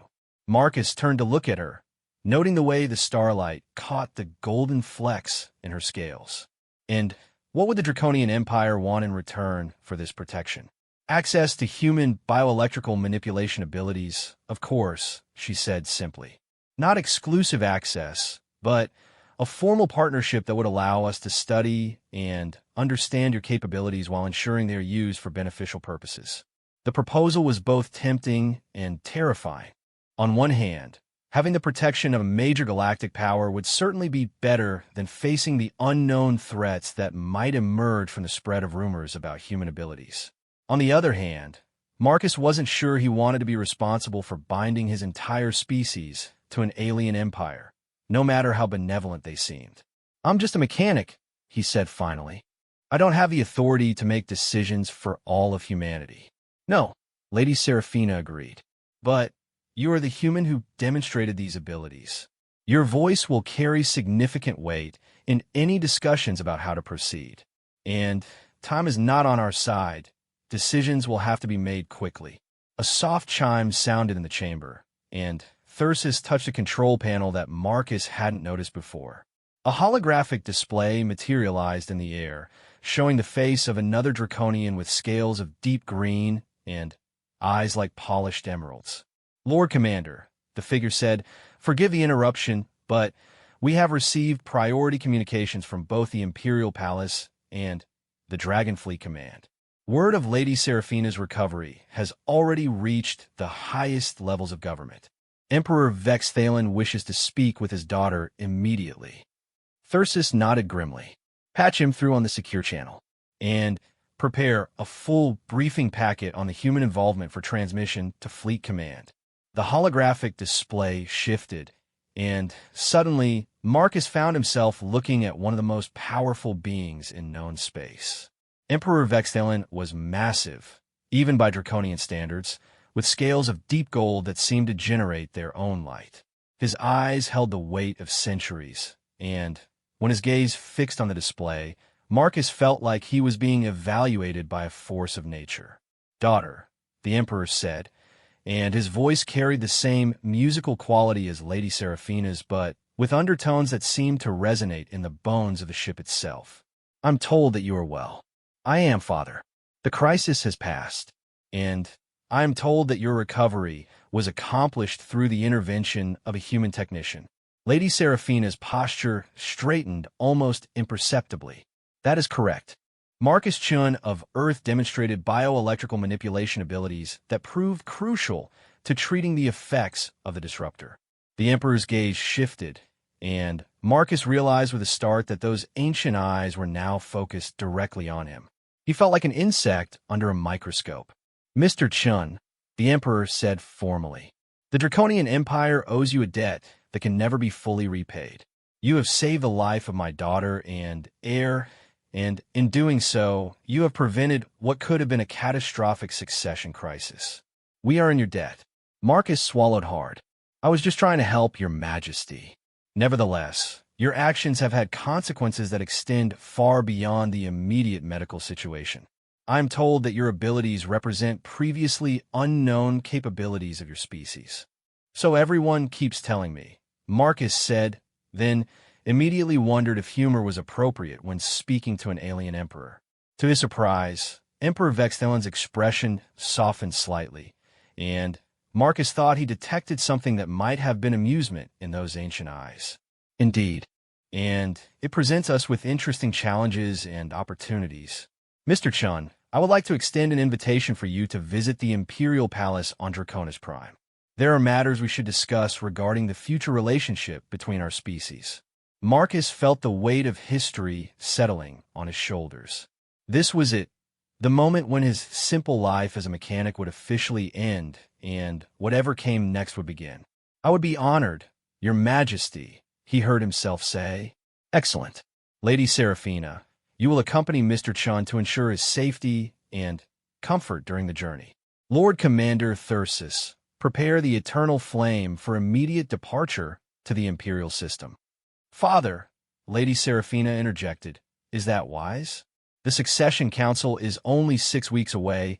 Marcus turned to look at her, noting the way the starlight caught the golden flecks in her scales. And what would the Draconian Empire want in return for this protection? Access to human bioelectrical manipulation abilities, of course, she said simply. Not exclusive access, but a formal partnership that would allow us to study and understand your capabilities while ensuring they are used for beneficial purposes. The proposal was both tempting and terrifying. On one hand, having the protection of a major galactic power would certainly be better than facing the unknown threats that might emerge from the spread of rumors about human abilities. On the other hand, Marcus wasn't sure he wanted to be responsible for binding his entire species to an alien empire, no matter how benevolent they seemed. I'm just a mechanic, he said finally. I don't have the authority to make decisions for all of humanity. No, Lady Seraphina agreed. But you are the human who demonstrated these abilities. Your voice will carry significant weight in any discussions about how to proceed. And time is not on our side. Decisions will have to be made quickly. A soft chime sounded in the chamber, and Thyrsis touched a control panel that Marcus hadn't noticed before. A holographic display materialized in the air, showing the face of another Draconian with scales of deep green and eyes like polished emeralds. Lord Commander, the figure said, forgive the interruption, but we have received priority communications from both the Imperial Palace and the Dragonfleet Command. Word of Lady Seraphina's recovery has already reached the highest levels of government. Emperor Vexthalen wishes to speak with his daughter immediately. Thyrsis nodded grimly. Patch him through on the secure channel, and prepare a full briefing packet on the human involvement for transmission to Fleet Command. The holographic display shifted, and suddenly Marcus found himself looking at one of the most powerful beings in known space. Emperor Vexthalen was massive, even by Draconian standards, with scales of deep gold that seemed to generate their own light. His eyes held the weight of centuries, and when his gaze fixed on the display, Marcus felt like he was being evaluated by a force of nature. Daughter, the Emperor said, and his voice carried the same musical quality as Lady Seraphina's, but with undertones that seemed to resonate in the bones of the ship itself. I'm told that you are well. I am, Father. The crisis has passed, and I am told that your recovery was accomplished through the intervention of a human technician. Lady Seraphina's posture straightened almost imperceptibly. That is correct. Marcus Chun of Earth demonstrated bioelectrical manipulation abilities that proved crucial to treating the effects of the disruptor. The Emperor's gaze shifted, and Marcus realized with a start that those ancient eyes were now focused directly on him. He felt like an insect under a microscope. Mr. Chun, the Emperor said formally, the Draconian Empire owes you a debt that can never be fully repaid. You have saved the life of my daughter and heir, and in doing so, you have prevented what could have been a catastrophic succession crisis. We are in your debt. Marcus swallowed hard. I was just trying to help, Your Majesty. Nevertheless, your actions have had consequences that extend far beyond the immediate medical situation. I am told that your abilities represent previously unknown capabilities of your species. So everyone keeps telling me, Marcus said, then immediately wondered if humor was appropriate when speaking to an alien emperor. To his surprise, Emperor Vexthelen's expression softened slightly, and Marcus thought he detected something that might have been amusement in those ancient eyes. Indeed, and it presents us with interesting challenges and opportunities. Mr. Chun, I would like to extend an invitation for you to visit the Imperial Palace on Draconis Prime. There are matters we should discuss regarding the future relationship between our species. Marcus felt the weight of history settling on his shoulders. This was it, the moment when his simple life as a mechanic would officially end, and whatever came next would begin. I would be honored, Your Majesty, he heard himself say. Excellent. Lady Seraphina, you will accompany Mr. Chun to ensure his safety and comfort during the journey. Lord Commander Thyrsus, prepare the eternal flame for immediate departure to the Imperial system. Father, Lady Seraphina interjected, is that wise? The Succession Council is only 6 weeks away,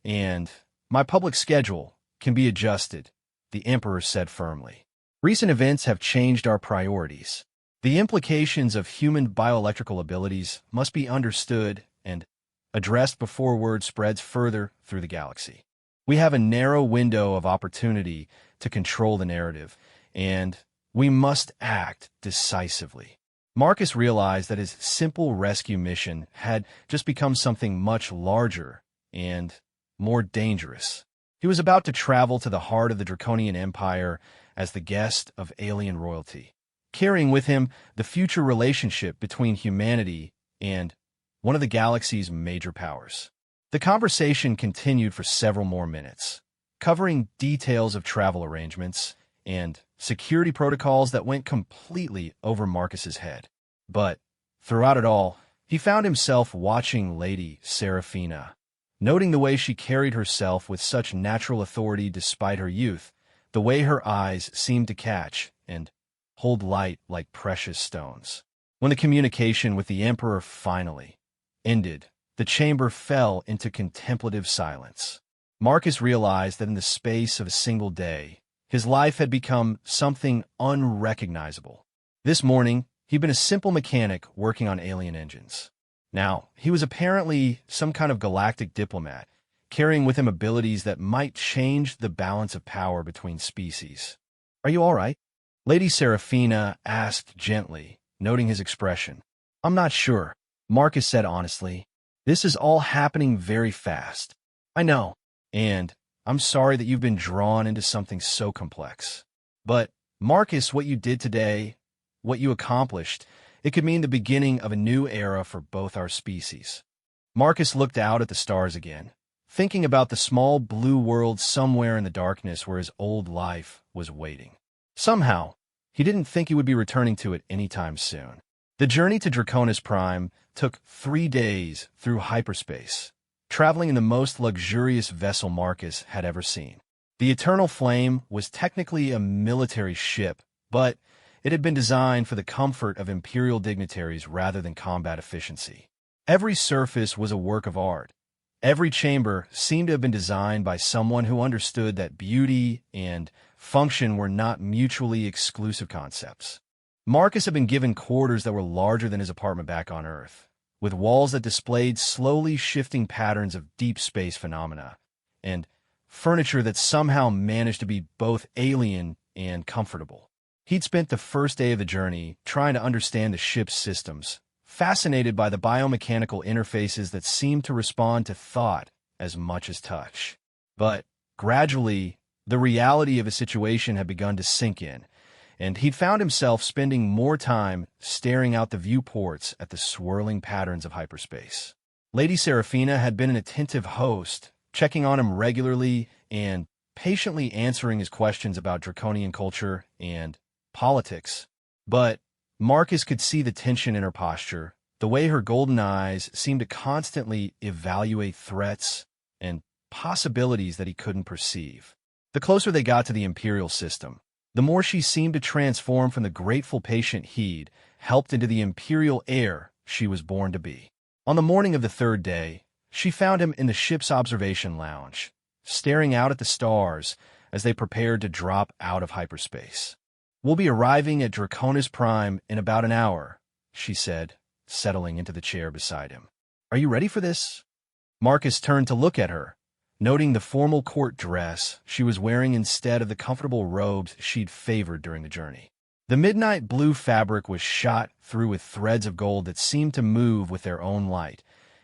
and my public schedule can be adjusted, the Emperor said firmly. Recent events have changed our priorities. The implications of human bioelectrical abilities must be understood and addressed before word spreads further through the galaxy. We have a narrow window of opportunity to control the narrative, and we must act decisively. Marcus realized that his simple rescue mission had just become something much larger and more dangerous. He was about to travel to the heart of the Draconian Empire as the guest of alien royalty, carrying with him the future relationship between humanity and one of the galaxy's major powers. The conversation continued for several more minutes, covering details of travel arrangements and security protocols that went completely over Marcus's head. But throughout it all, he found himself watching Lady Seraphina, noting the way she carried herself with such natural authority despite her youth, the way her eyes seemed to catch and hold light like precious stones. When the communication with the Emperor finally ended, the chamber fell into contemplative silence. Marcus realized that in the space of a single day, his life had become something unrecognizable. This morning, he'd been a simple mechanic working on alien engines. Now, he was apparently some kind of galactic diplomat, carrying with him abilities that might change the balance of power between species. Are you all right? Lady Seraphina asked gently, noting his expression. I'm not sure, Marcus said honestly. This is all happening very fast. I know, and I'm sorry that you've been drawn into something so complex. But, Marcus, what you did today, what you accomplished, it could mean the beginning of a new era for both our species. Marcus looked out at the stars again, thinking about the small blue world somewhere in the darkness where his old life was waiting. Somehow, he didn't think he would be returning to it anytime soon. The journey to Draconis Prime took 3 days through hyperspace, traveling in the most luxurious vessel Marcus had ever seen. The Eternal Flame was technically a military ship, but it had been designed for the comfort of Imperial dignitaries rather than combat efficiency. Every surface was a work of art. Every chamber seemed to have been designed by someone who understood that beauty and function were not mutually exclusive concepts. Marcus had been given quarters that were larger than his apartment back on Earth, with walls that displayed slowly shifting patterns of deep space phenomena, and furniture that somehow managed to be both alien and comfortable. He'd spent the first day of the journey trying to understand the ship's systems, fascinated by the biomechanical interfaces that seemed to respond to thought as much as touch. But gradually, the reality of his situation had begun to sink in, and he'd found himself spending more time staring out the viewports at the swirling patterns of hyperspace. Lady Seraphina had been an attentive host, checking on him regularly and patiently answering his questions about draconian culture and politics. But Marcus could see the tension in her posture, the way her golden eyes seemed to constantly evaluate threats and possibilities that he couldn't perceive. The closer they got to the Imperial system, the more she seemed to transform from the grateful patient he'd helped into the Imperial heir she was born to be. On the morning of the 3rd day, she found him in the ship's observation lounge, staring out at the stars as they prepared to drop out of hyperspace. We'll be arriving at Draconis Prime in about an hour, she said, settling into the chair beside him. Are you ready for this? Marcus turned to look at her, noting the formal court dress she was wearing instead of the comfortable robes she'd favored during the journey. The midnight blue fabric was shot through with threads of gold that seemed to move with their own light,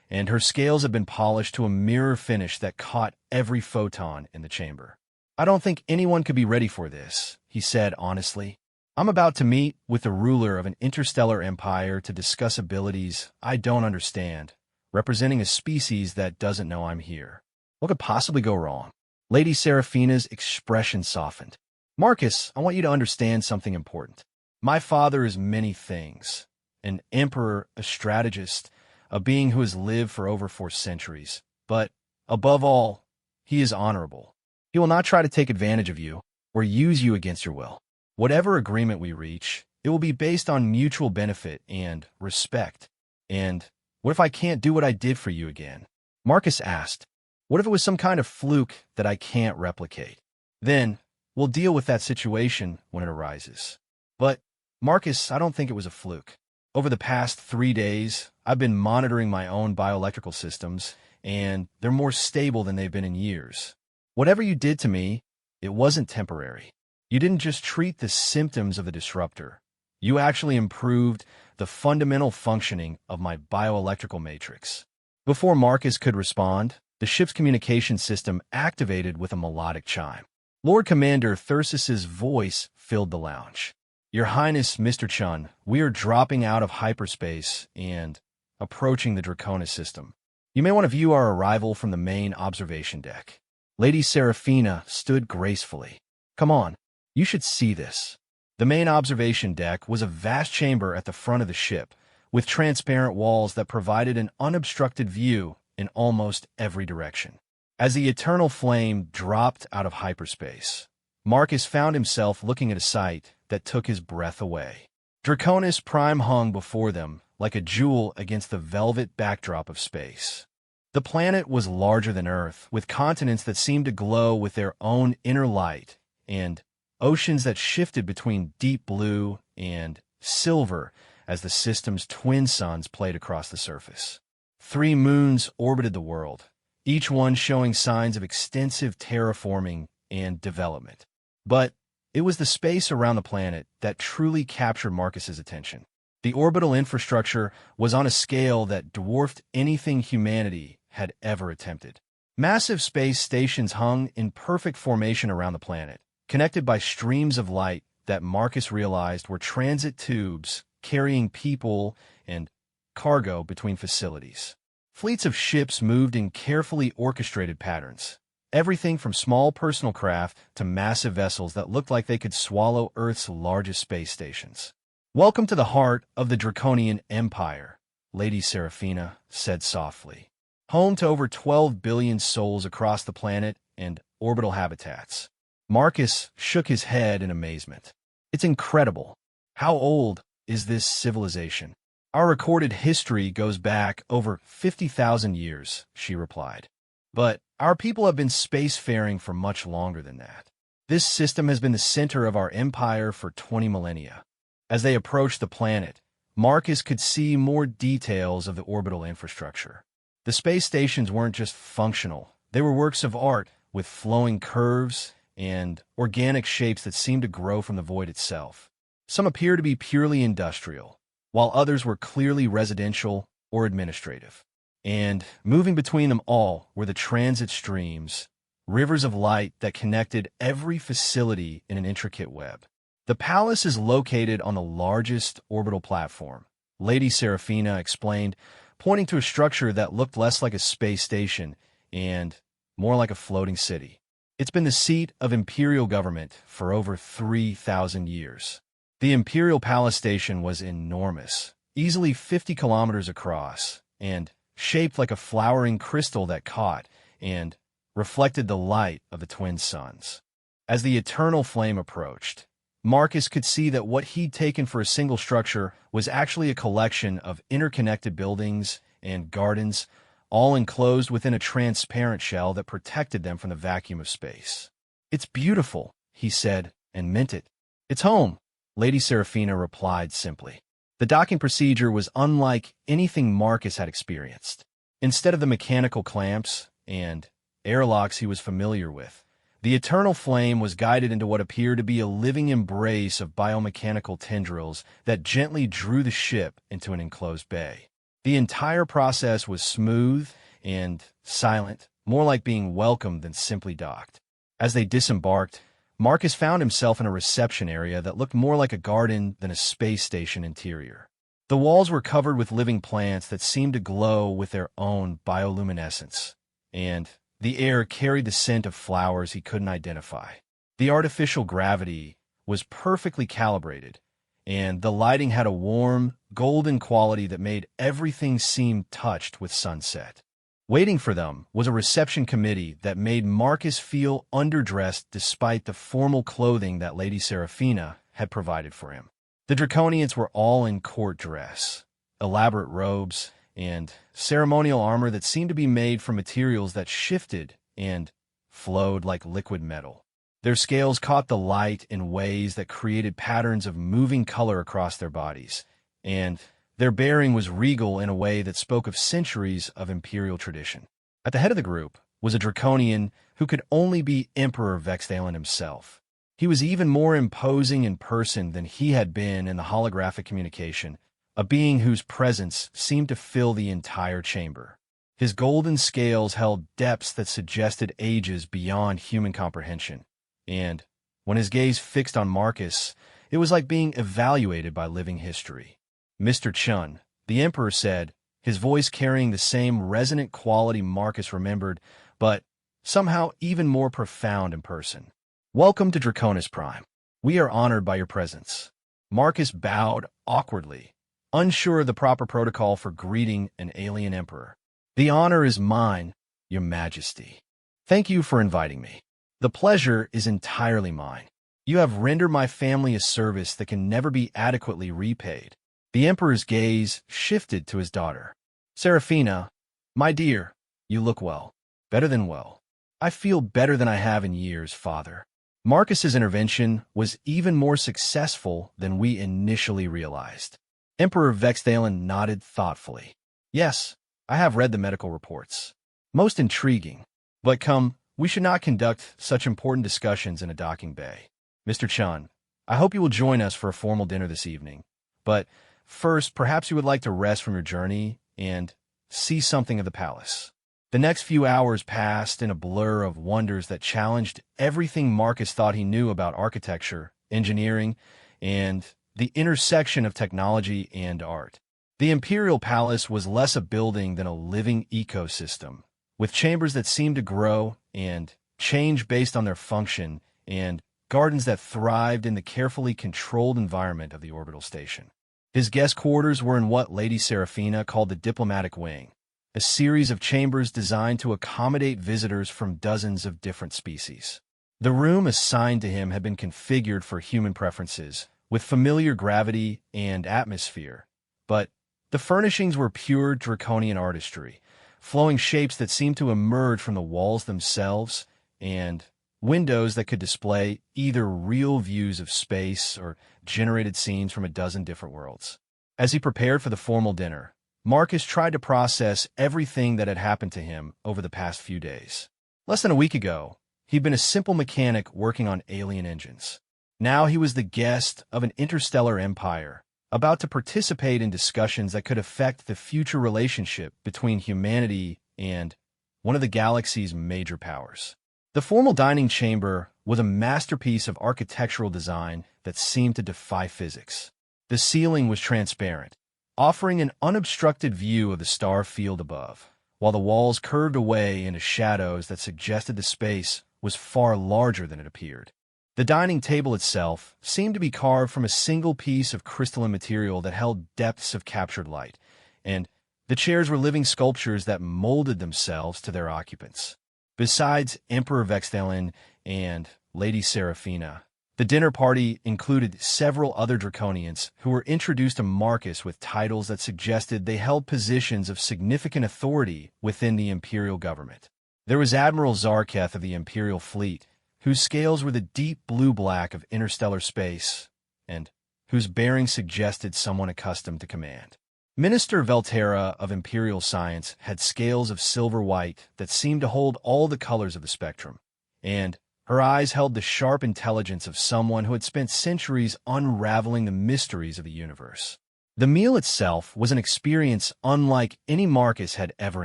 and her scales had been polished to a mirror finish that caught every photon in the chamber. I don't think anyone could be ready for this, he said honestly. I'm about to meet with the ruler of an interstellar empire to discuss abilities I don't understand, representing a species that doesn't know I'm here. What could possibly go wrong? Lady Seraphina's expression softened. Marcus, I want you to understand something important. My father is many things. An emperor, a strategist, a being who has lived for over 4 centuries. But, above all, he is honorable. He will not try to take advantage of you or use you against your will. Whatever agreement we reach, it will be based on mutual benefit and respect. And what if I can't do what I did for you again? Marcus asked. What if it was some kind of fluke that I can't replicate? Then, we'll deal with that situation when it arises. But, Marcus, I don't think it was a fluke. Over the past 3 days, I've been monitoring my own bioelectrical systems, and they're more stable than they've been in years. Whatever you did to me, it wasn't temporary. You didn't just treat the symptoms of the disruptor. You actually improved the fundamental functioning of my bioelectrical matrix. Before Marcus could respond, the ship's communication system activated with a melodic chime. Lord Commander Thyrsus's voice filled the lounge. Your Highness, Mr. Chun, we are dropping out of hyperspace and approaching the Draconis system. You may want to view our arrival from the main observation deck. Lady Seraphina stood gracefully. Come on, you should see this. The main observation deck was a vast chamber at the front of the ship, with transparent walls that provided an unobstructed view in almost every direction. As the eternal flame dropped out of hyperspace, Marcus found himself looking at a sight that took his breath away. Draconis Prime hung before them like a jewel against the velvet backdrop of space. The planet was larger than Earth, with continents that seemed to glow with their own inner light, and oceans that shifted between deep blue and silver as the system's twin suns played across the surface. 3 moons orbited the world, each one showing signs of extensive terraforming and development. But it was the space around the planet that truly captured Marcus's attention. The orbital infrastructure was on a scale that dwarfed anything humanity had ever attempted. Massive space stations hung in perfect formation around the planet, connected by streams of light that Marcus realized were transit tubes carrying people and cargo between facilities. Fleets of ships moved in carefully orchestrated patterns, everything from small personal craft to massive vessels that looked like they could swallow Earth's largest space stations. Welcome to the heart of the Draconian Empire, Lady Seraphina said softly. Home to over 12 billion souls across the planet and orbital habitats. Marcus shook his head in amazement. It's incredible. How old is this civilization? Our recorded history goes back over 50,000 years, she replied. But our people have been spacefaring for much longer than that. This system has been the center of our empire for 20 millennia. As they approached the planet, Marcus could see more details of the orbital infrastructure. The space stations weren't just functional. They were works of art with flowing curves and organic shapes that seemed to grow from the void itself. Some appeared to be purely industrial, while others were clearly residential or administrative. And moving between them all were the transit streams, rivers of light that connected every facility in an intricate web. The palace is located on the largest orbital platform, Lady Seraphina explained, pointing to a structure that looked less like a space station and more like a floating city. It's been the seat of imperial government for over 3,000 years. The Imperial Palace Station was enormous, easily 50 kilometers across, and shaped like a flowering crystal that caught and reflected the light of the twin suns. As the eternal flame approached, Marcus could see that what he'd taken for a single structure was actually a collection of interconnected buildings and gardens, all enclosed within a transparent shell that protected them from the vacuum of space. It's beautiful, he said, and meant it. It's home. Lady Seraphina replied simply. The docking procedure was unlike anything Marcus had experienced. Instead of the mechanical clamps and airlocks he was familiar with, the eternal flame was guided into what appeared to be a living embrace of biomechanical tendrils that gently drew the ship into an enclosed bay. The entire process was smooth and silent, more like being welcomed than simply docked. As they disembarked, Marcus found himself in a reception area that looked more like a garden than a space station interior. The walls were covered with living plants that seemed to glow with their own bioluminescence, and the air carried the scent of flowers he couldn't identify. The artificial gravity was perfectly calibrated, and the lighting had a warm, golden quality that made everything seem touched with sunset. Waiting for them was a reception committee that made Marcus feel underdressed despite the formal clothing that Lady Seraphina had provided for him. The Draconians were all in court dress, elaborate robes, and ceremonial armor that seemed to be made from materials that shifted and flowed like liquid metal. Their scales caught the light in ways that created patterns of moving color across their bodies, and their bearing was regal in a way that spoke of centuries of imperial tradition. At the head of the group was a Draconian who could only be Emperor Vexthalen himself. He was even more imposing in person than he had been in the holographic communication, a being whose presence seemed to fill the entire chamber. His golden scales held depths that suggested ages beyond human comprehension, and when his gaze fixed on Marcus, it was like being evaluated by living history. Mr. Chun, the Emperor said, his voice carrying the same resonant quality Marcus remembered, but somehow even more profound in person. Welcome to Draconis Prime. We are honored by your presence. Marcus bowed awkwardly, unsure of the proper protocol for greeting an alien emperor. The honor is mine, your majesty. Thank you for inviting me. The pleasure is entirely mine. You have rendered my family a service that can never be adequately repaid. The emperor's gaze shifted to his daughter. Seraphina, my dear, you look well. Better than well. I feel better than I have in years, father. Marcus's intervention was even more successful than we initially realized. Emperor Vexthalen nodded thoughtfully. Yes, I have read the medical reports. Most intriguing. But come, we should not conduct such important discussions in a docking bay. Mr. Chun, I hope you will join us for a formal dinner this evening. But first, perhaps you would like to rest from your journey and see something of the palace. The next few hours passed in a blur of wonders that challenged everything Marcus thought he knew about architecture, engineering, and the intersection of technology and art. The Imperial Palace was less a building than a living ecosystem, with chambers that seemed to grow and change based on their function, and gardens that thrived in the carefully controlled environment of the orbital station. His guest quarters were in what Lady Seraphina called the diplomatic wing, a series of chambers designed to accommodate visitors from dozens of different species. The room assigned to him had been configured for human preferences, with familiar gravity and atmosphere, but the furnishings were pure draconian artistry, flowing shapes that seemed to emerge from the walls themselves, and windows that could display either real views of space or generated scenes from a dozen different worlds. As he prepared for the formal dinner, Marcus tried to process everything that had happened to him over the past few days. Less than a week ago, he'd been a simple mechanic working on alien engines. Now he was the guest of an interstellar empire, about to participate in discussions that could affect the future relationship between humanity and one of the galaxy's major powers. The formal dining chamber was a masterpiece of architectural design that seemed to defy physics. The ceiling was transparent, offering an unobstructed view of the star field above, while the walls curved away into shadows that suggested the space was far larger than it appeared. The dining table itself seemed to be carved from a single piece of crystalline material that held depths of captured light, and the chairs were living sculptures that molded themselves to their occupants. Besides Emperor Vexthalen and Lady Seraphina, the dinner party included several other Draconians who were introduced to Marcus with titles that suggested they held positions of significant authority within the Imperial government. There was Admiral Zarketh of the Imperial Fleet, whose scales were the deep blue-black of interstellar space, and whose bearing suggested someone accustomed to command. Minister Velterra of Imperial Science had scales of silver white that seemed to hold all the colors of the spectrum, and her eyes held the sharp intelligence of someone who had spent centuries unraveling the mysteries of the universe. The meal itself was an experience unlike any Marcus had ever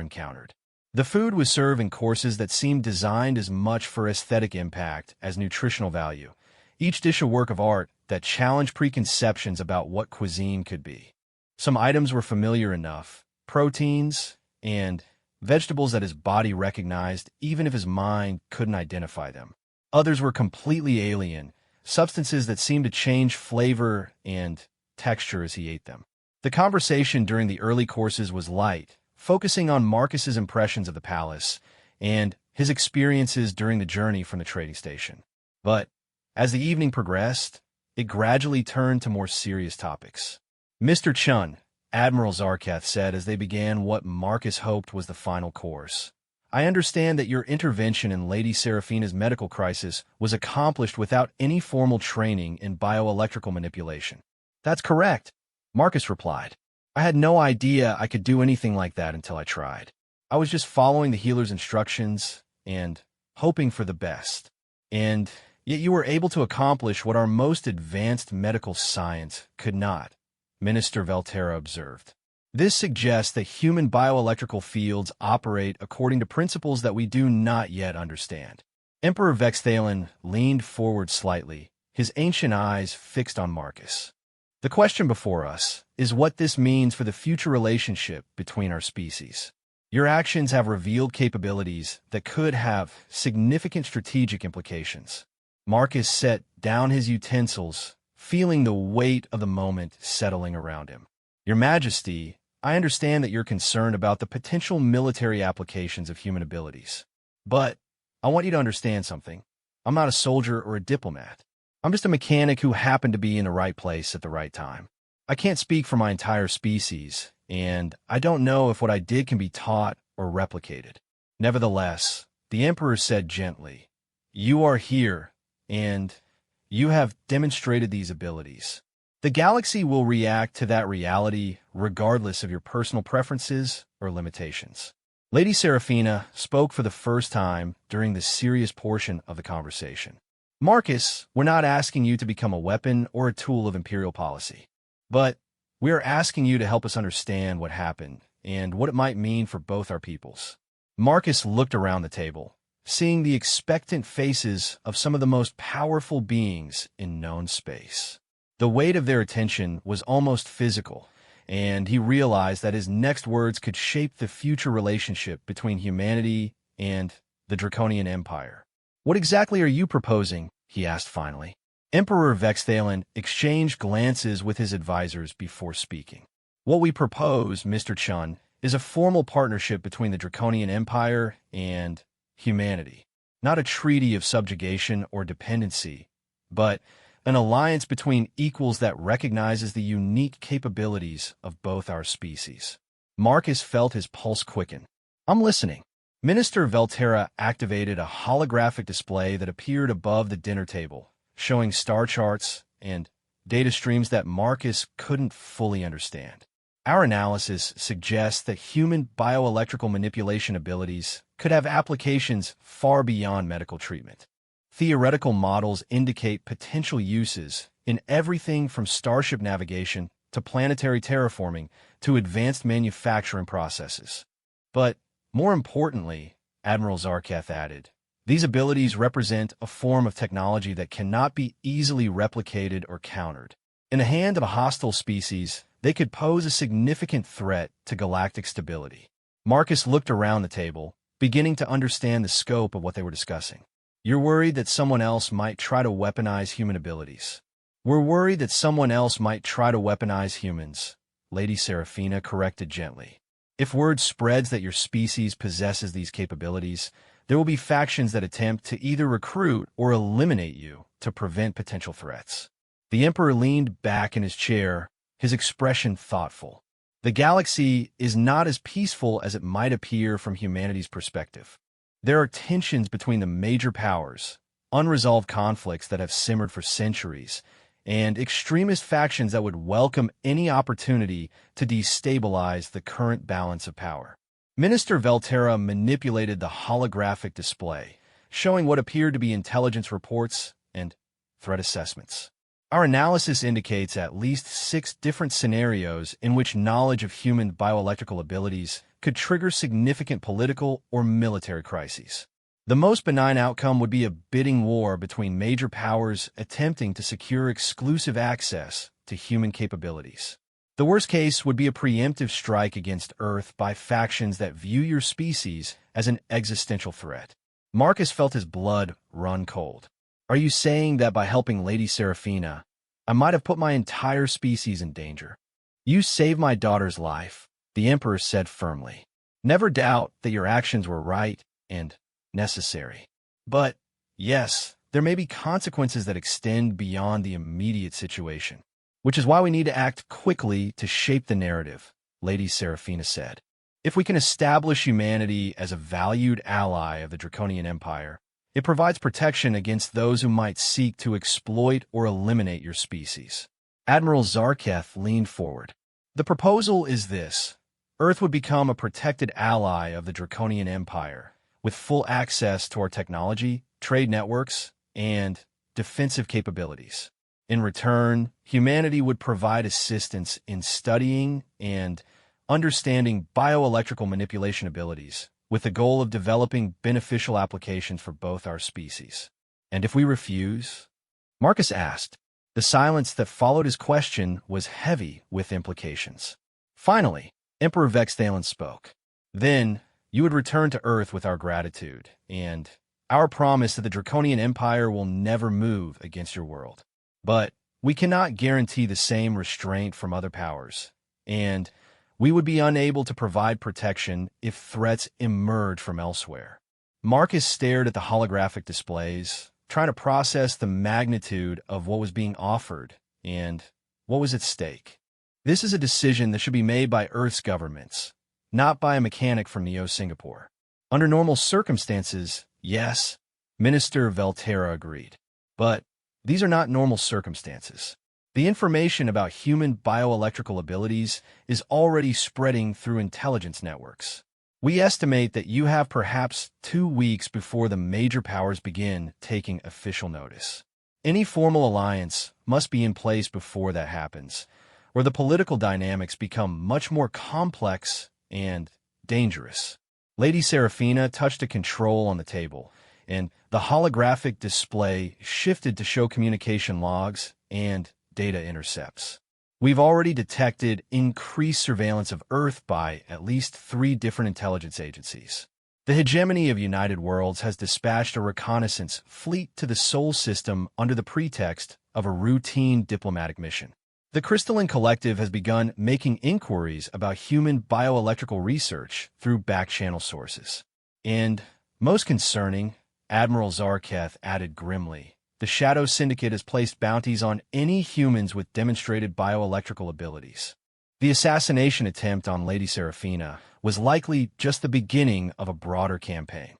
encountered. The food was served in courses that seemed designed as much for aesthetic impact as nutritional value, each dish a work of art that challenged preconceptions about what cuisine could be. Some items were familiar enough, proteins and vegetables that his body recognized even if his mind couldn't identify them. Others were completely alien, substances that seemed to change flavor and texture as he ate them. The conversation during the early courses was light, focusing on Marcus's impressions of the palace and his experiences during the journey from the trading station. But as the evening progressed, it gradually turned to more serious topics. Mr. Chun, Admiral Zarkath said as they began what Marcus hoped was the final course. I understand that your intervention in Lady Seraphina's medical crisis was accomplished without any formal training in bioelectrical manipulation. That's correct, Marcus replied. I had no idea I could do anything like that until I tried. I was just following the healer's instructions and hoping for the best. And yet you were able to accomplish what our most advanced medical science could not, Minister Velterra observed. This suggests that human bioelectrical fields operate according to principles that we do not yet understand. Emperor Vexthalen leaned forward slightly, his ancient eyes fixed on Marcus. The question before us is what this means for the future relationship between our species. Your actions have revealed capabilities that could have significant strategic implications. Marcus set down his utensils, feeling the weight of the moment settling around him. Your Majesty, I understand that you're concerned about the potential military applications of human abilities. But I want you to understand something. I'm not a soldier or a diplomat. I'm just a mechanic who happened to be in the right place at the right time. I can't speak for my entire species, and I don't know if what I did can be taught or replicated. Nevertheless, the Emperor said gently, you are here, and you have demonstrated these abilities. The galaxy will react to that reality regardless of your personal preferences or limitations. Lady Seraphina spoke for the first time during the serious portion of the conversation. Marcus, we're not asking you to become a weapon or a tool of imperial policy, but we are asking you to help us understand what happened and what it might mean for both our peoples. Marcus looked around the table, seeing the expectant faces of some of the most powerful beings in known space. The weight of their attention was almost physical, and he realized that his next words could shape the future relationship between humanity and the Draconian Empire. What exactly are you proposing? He asked finally. Emperor Vexthalen exchanged glances with his advisors before speaking. What we propose, Mr. Chun, is a formal partnership between the Draconian Empire and humanity. Not a treaty of subjugation or dependency, but an alliance between equals that recognizes the unique capabilities of both our species. Marcus felt his pulse quicken. I'm listening. Minister Velterra activated a holographic display that appeared above the dinner table, showing star charts and data streams that Marcus couldn't fully understand. Our analysis suggests that human bioelectrical manipulation abilities could have applications far beyond medical treatment. Theoretical models indicate potential uses in everything from starship navigation to planetary terraforming to advanced manufacturing processes. But more importantly, Admiral Zarkath added, these abilities represent a form of technology that cannot be easily replicated or countered. In the hand of a hostile species, they could pose a significant threat to galactic stability. Marcus looked around the table, beginning to understand the scope of what they were discussing. You're worried that someone else might try to weaponize human abilities. We're worried that someone else might try to weaponize humans, Lady Seraphina corrected gently. If word spreads that your species possesses these capabilities, there will be factions that attempt to either recruit or eliminate you to prevent potential threats. The Emperor leaned back in his chair, his expression thoughtful. The galaxy is not as peaceful as it might appear from humanity's perspective. There are tensions between the major powers, unresolved conflicts that have simmered for centuries, and extremist factions that would welcome any opportunity to destabilize the current balance of power. Minister Velterra manipulated the holographic display, showing what appeared to be intelligence reports and threat assessments. Our analysis indicates at least 6 different scenarios in which knowledge of human bioelectrical abilities could trigger significant political or military crises. The most benign outcome would be a bidding war between major powers attempting to secure exclusive access to human capabilities. The worst case would be a preemptive strike against Earth by factions that view your species as an existential threat. Marcus felt his blood run cold. Are you saying that by helping Lady Seraphina, I might have put my entire species in danger? You saved my daughter's life, the Emperor said firmly. Never doubt that your actions were right and necessary. But, yes, there may be consequences that extend beyond the immediate situation, which is why we need to act quickly to shape the narrative, Lady Seraphina said. If we can establish humanity as a valued ally of the Draconian Empire, it provides protection against those who might seek to exploit or eliminate your species. Admiral Zarketh leaned forward. The proposal is this. Earth would become a protected ally of the Draconian Empire, with full access to our technology, trade networks, and defensive capabilities. In return, humanity would provide assistance in studying and understanding bioelectrical manipulation abilities, with the goal of developing beneficial applications for both our species. And if we refuse? Marcus asked. The silence that followed his question was heavy with implications. Finally, Emperor Vexthalen spoke. Then, you would return to Earth with our gratitude, and our promise that the Draconian Empire will never move against your world. But we cannot guarantee the same restraint from other powers, and we would be unable to provide protection if threats emerge from elsewhere. Marcus stared at the holographic displays, trying to process the magnitude of what was being offered and what was at stake. This is a decision that should be made by Earth's governments, not by a mechanic from Neo-Singapore. Under normal circumstances, yes, Minister Velterra agreed. But these are not normal circumstances. The information about human bioelectrical abilities is already spreading through intelligence networks. We estimate that you have perhaps 2 weeks before the major powers begin taking official notice. Any formal alliance must be in place before that happens, where the political dynamics become much more complex and dangerous. Lady Seraphina touched a control on the table, and the holographic display shifted to show communication logs and data intercepts. We've already detected increased surveillance of Earth by at least 3 different intelligence agencies. The hegemony of United Worlds has dispatched a reconnaissance fleet to the Sol system under the pretext of a routine diplomatic mission. The Crystalline Collective has begun making inquiries about human bioelectrical research through back-channel sources. And, most concerning, Admiral Zarketh added grimly, the Shadow Syndicate has placed bounties on any humans with demonstrated bioelectrical abilities. The assassination attempt on Lady Seraphina was likely just the beginning of a broader campaign.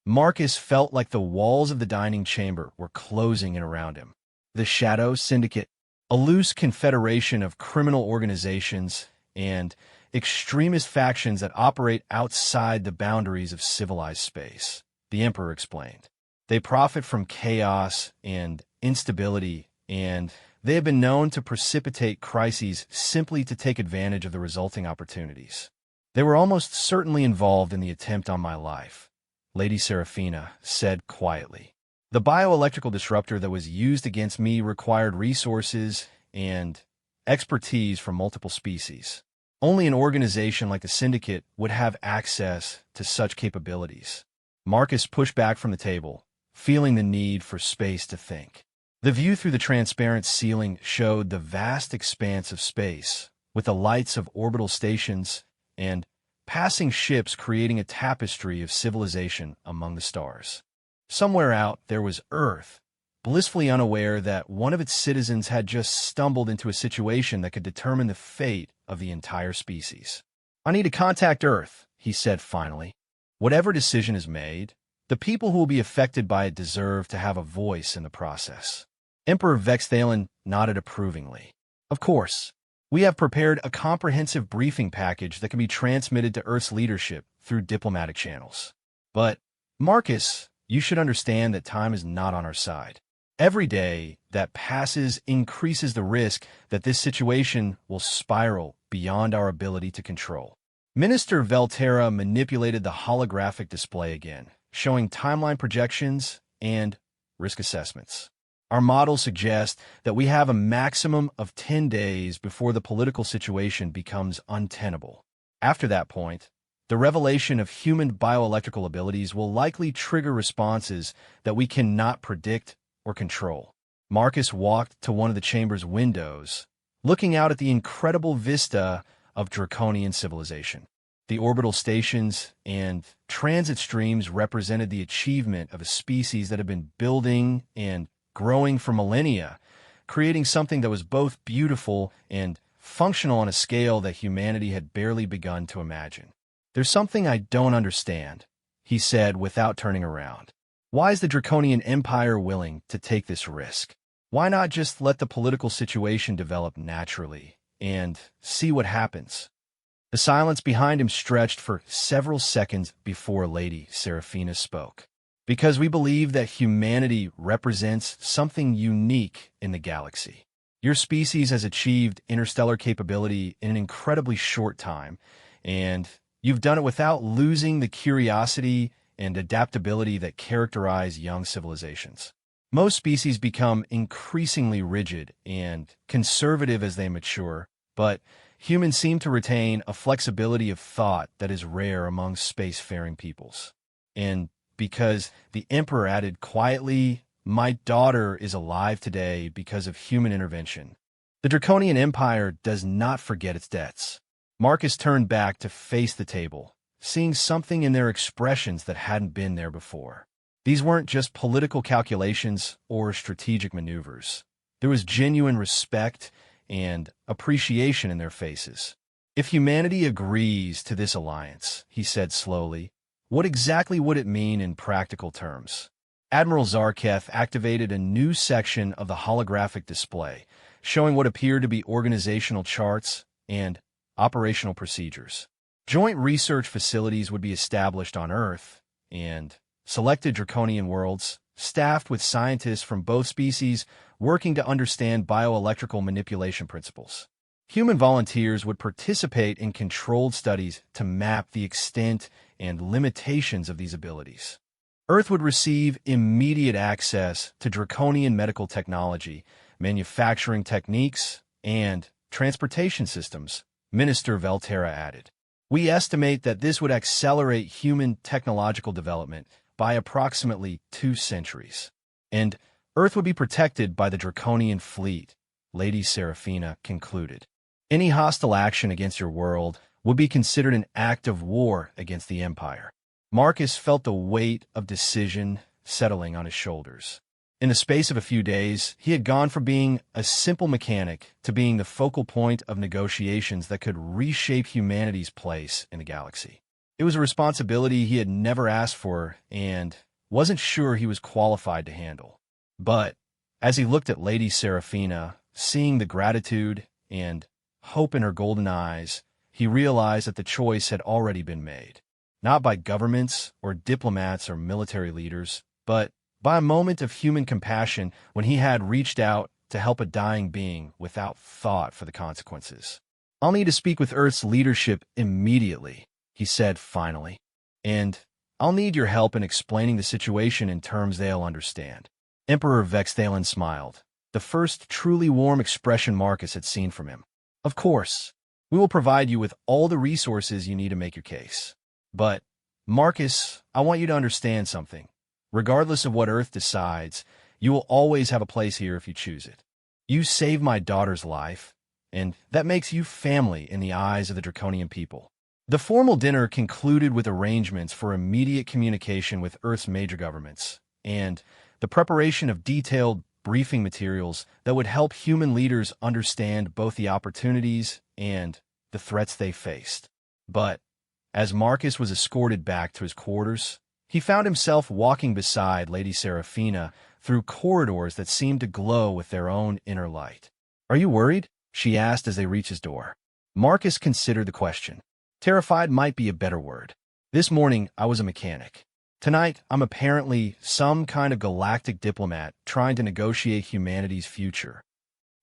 Marcus felt like the walls of the dining chamber were closing in around him. The Shadow Syndicate, a loose confederation of criminal organizations and extremist factions that operate outside the boundaries of civilized space, the Emperor explained. They profit from chaos and instability, and they have been known to precipitate crises simply to take advantage of the resulting opportunities. They were almost certainly involved in the attempt on my life, Lady Seraphina said quietly. The bioelectrical disruptor that was used against me required resources and expertise from multiple species. Only an organization like the Syndicate would have access to such capabilities. Marcus pushed back from the table, feeling the need for space to think. The view through the transparent ceiling showed the vast expanse of space, with the lights of orbital stations and passing ships creating a tapestry of civilization among the stars. Somewhere out there was Earth, blissfully unaware that one of its citizens had just stumbled into a situation that could determine the fate of the entire species. I need to contact Earth, he said finally. Whatever decision is made, the people who will be affected by it deserve to have a voice in the process. Emperor Vexthalen nodded approvingly. Of course, we have prepared a comprehensive briefing package that can be transmitted to Earth's leadership through diplomatic channels. But, Marcus, you should understand that time is not on our side. Every day that passes increases the risk that this situation will spiral beyond our ability to control. Minister Velterra manipulated the holographic display again, showing timeline projections and risk assessments. Our models suggest that we have a maximum of 10 days before the political situation becomes untenable. After that point, the revelation of human bioelectrical abilities will likely trigger responses that we cannot predict or control. Marcus walked to one of the chamber's windows, looking out at the incredible vista of draconian civilization. The orbital stations and transit streams represented the achievement of a species that had been building and growing for millennia, creating something that was both beautiful and functional on a scale that humanity had barely begun to imagine. "There's something I don't understand," he said without turning around. "Why is the Draconian Empire willing to take this risk? Why not just let the political situation develop naturally and see what happens?" The silence behind him stretched for several seconds before Lady Seraphina spoke. "Because we believe that humanity represents something unique in the galaxy. Your species has achieved interstellar capability in an incredibly short time, and you've done it without losing the curiosity and adaptability that characterize young civilizations. Most species become increasingly rigid and conservative as they mature, but humans seem to retain a flexibility of thought that is rare among spacefaring peoples. And because the Emperor added quietly, my daughter is alive today because of human intervention. The Draconian Empire does not forget its debts." Marcus turned back to face the table, seeing something in their expressions that hadn't been there before. These weren't just political calculations or strategic maneuvers. There was genuine respect and appreciation in their faces. "If humanity agrees to this alliance," he said slowly, "what exactly would it mean in practical terms?" Admiral Zarketh activated a new section of the holographic display, showing what appeared to be organizational charts and operational procedures. Joint research facilities would be established on Earth, and selected draconian worlds, staffed with scientists from both species working to understand bioelectrical manipulation principles. Human volunteers would participate in controlled studies to map the extent and limitations of these abilities. Earth would receive immediate access to draconian medical technology, manufacturing techniques, and transportation systems, Minister Velterra added. "We estimate that this would accelerate human technological development by approximately 2 centuries. And Earth would be protected by the Draconian fleet," Lady Seraphina concluded. "Any hostile action against your world would be considered an act of war against the Empire." Marcus felt the weight of decision settling on his shoulders. In the space of a few days, he had gone from being a simple mechanic to being the focal point of negotiations that could reshape humanity's place in the galaxy. It was a responsibility he had never asked for and wasn't sure he was qualified to handle. But as he looked at Lady Seraphina, seeing the gratitude and hope in her golden eyes, he realized that the choice had already been made. Not by governments or diplomats or military leaders, but by a moment of human compassion when he had reached out to help a dying being without thought for the consequences. "I'll need to speak with Earth's leadership immediately," he said finally. "And I'll need your help in explaining the situation in terms they'll understand." Emperor Vexthalen smiled, the first truly warm expression Marcus had seen from him. "Of course, we will provide you with all the resources you need to make your case. But, Marcus, I want you to understand something. Regardless of what Earth decides, you will always have a place here if you choose it. You saved my daughter's life, and that makes you family in the eyes of the Draconian people." The formal dinner concluded with arrangements for immediate communication with Earth's major governments, and the preparation of detailed briefing materials that would help human leaders understand both the opportunities and the threats they faced. But as Marcus was escorted back to his quarters, he found himself walking beside Lady Seraphina through corridors that seemed to glow with their own inner light. "Are you worried?" she asked as they reached his door. Marcus considered the question. Terrified might be a better word. "This morning, I was a mechanic. Tonight, I'm apparently some kind of galactic diplomat trying to negotiate humanity's future."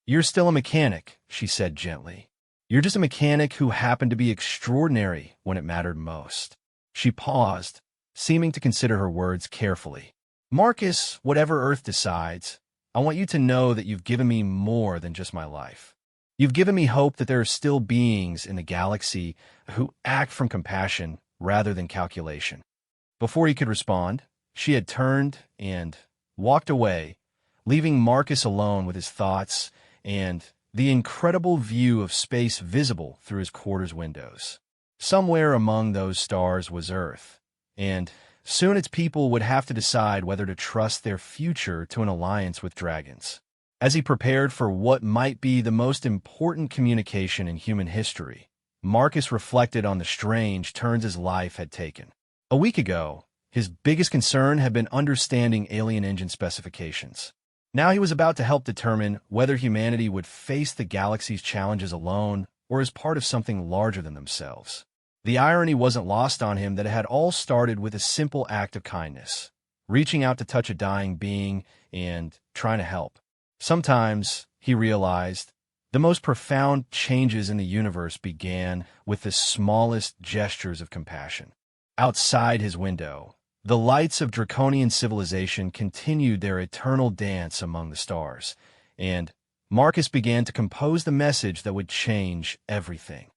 "You're still a mechanic," she said gently. "You're just a mechanic who happened to be extraordinary when it mattered most." She paused, seeming to consider her words carefully. "Marcus, whatever Earth decides, I want you to know that you've given me more than just my life. You've given me hope that there are still beings in the galaxy who act from compassion rather than calculation." Before he could respond, she had turned and walked away, leaving Marcus alone with his thoughts and the incredible view of space visible through his quarters windows. Somewhere among those stars was Earth, and soon its people would have to decide whether to trust their future to an alliance with dragons. As he prepared for what might be the most important communication in human history, Marcus reflected on the strange turns his life had taken. A week ago, his biggest concern had been understanding alien engine specifications. Now he was about to help determine whether humanity would face the galaxy's challenges alone or as part of something larger than themselves. The irony wasn't lost on him that it had all started with a simple act of kindness, reaching out to touch a dying being and trying to help. Sometimes, he realized, the most profound changes in the universe began with the smallest gestures of compassion. Outside his window, the lights of draconian civilization continued their eternal dance among the stars, and Marcus began to compose the message that would change everything.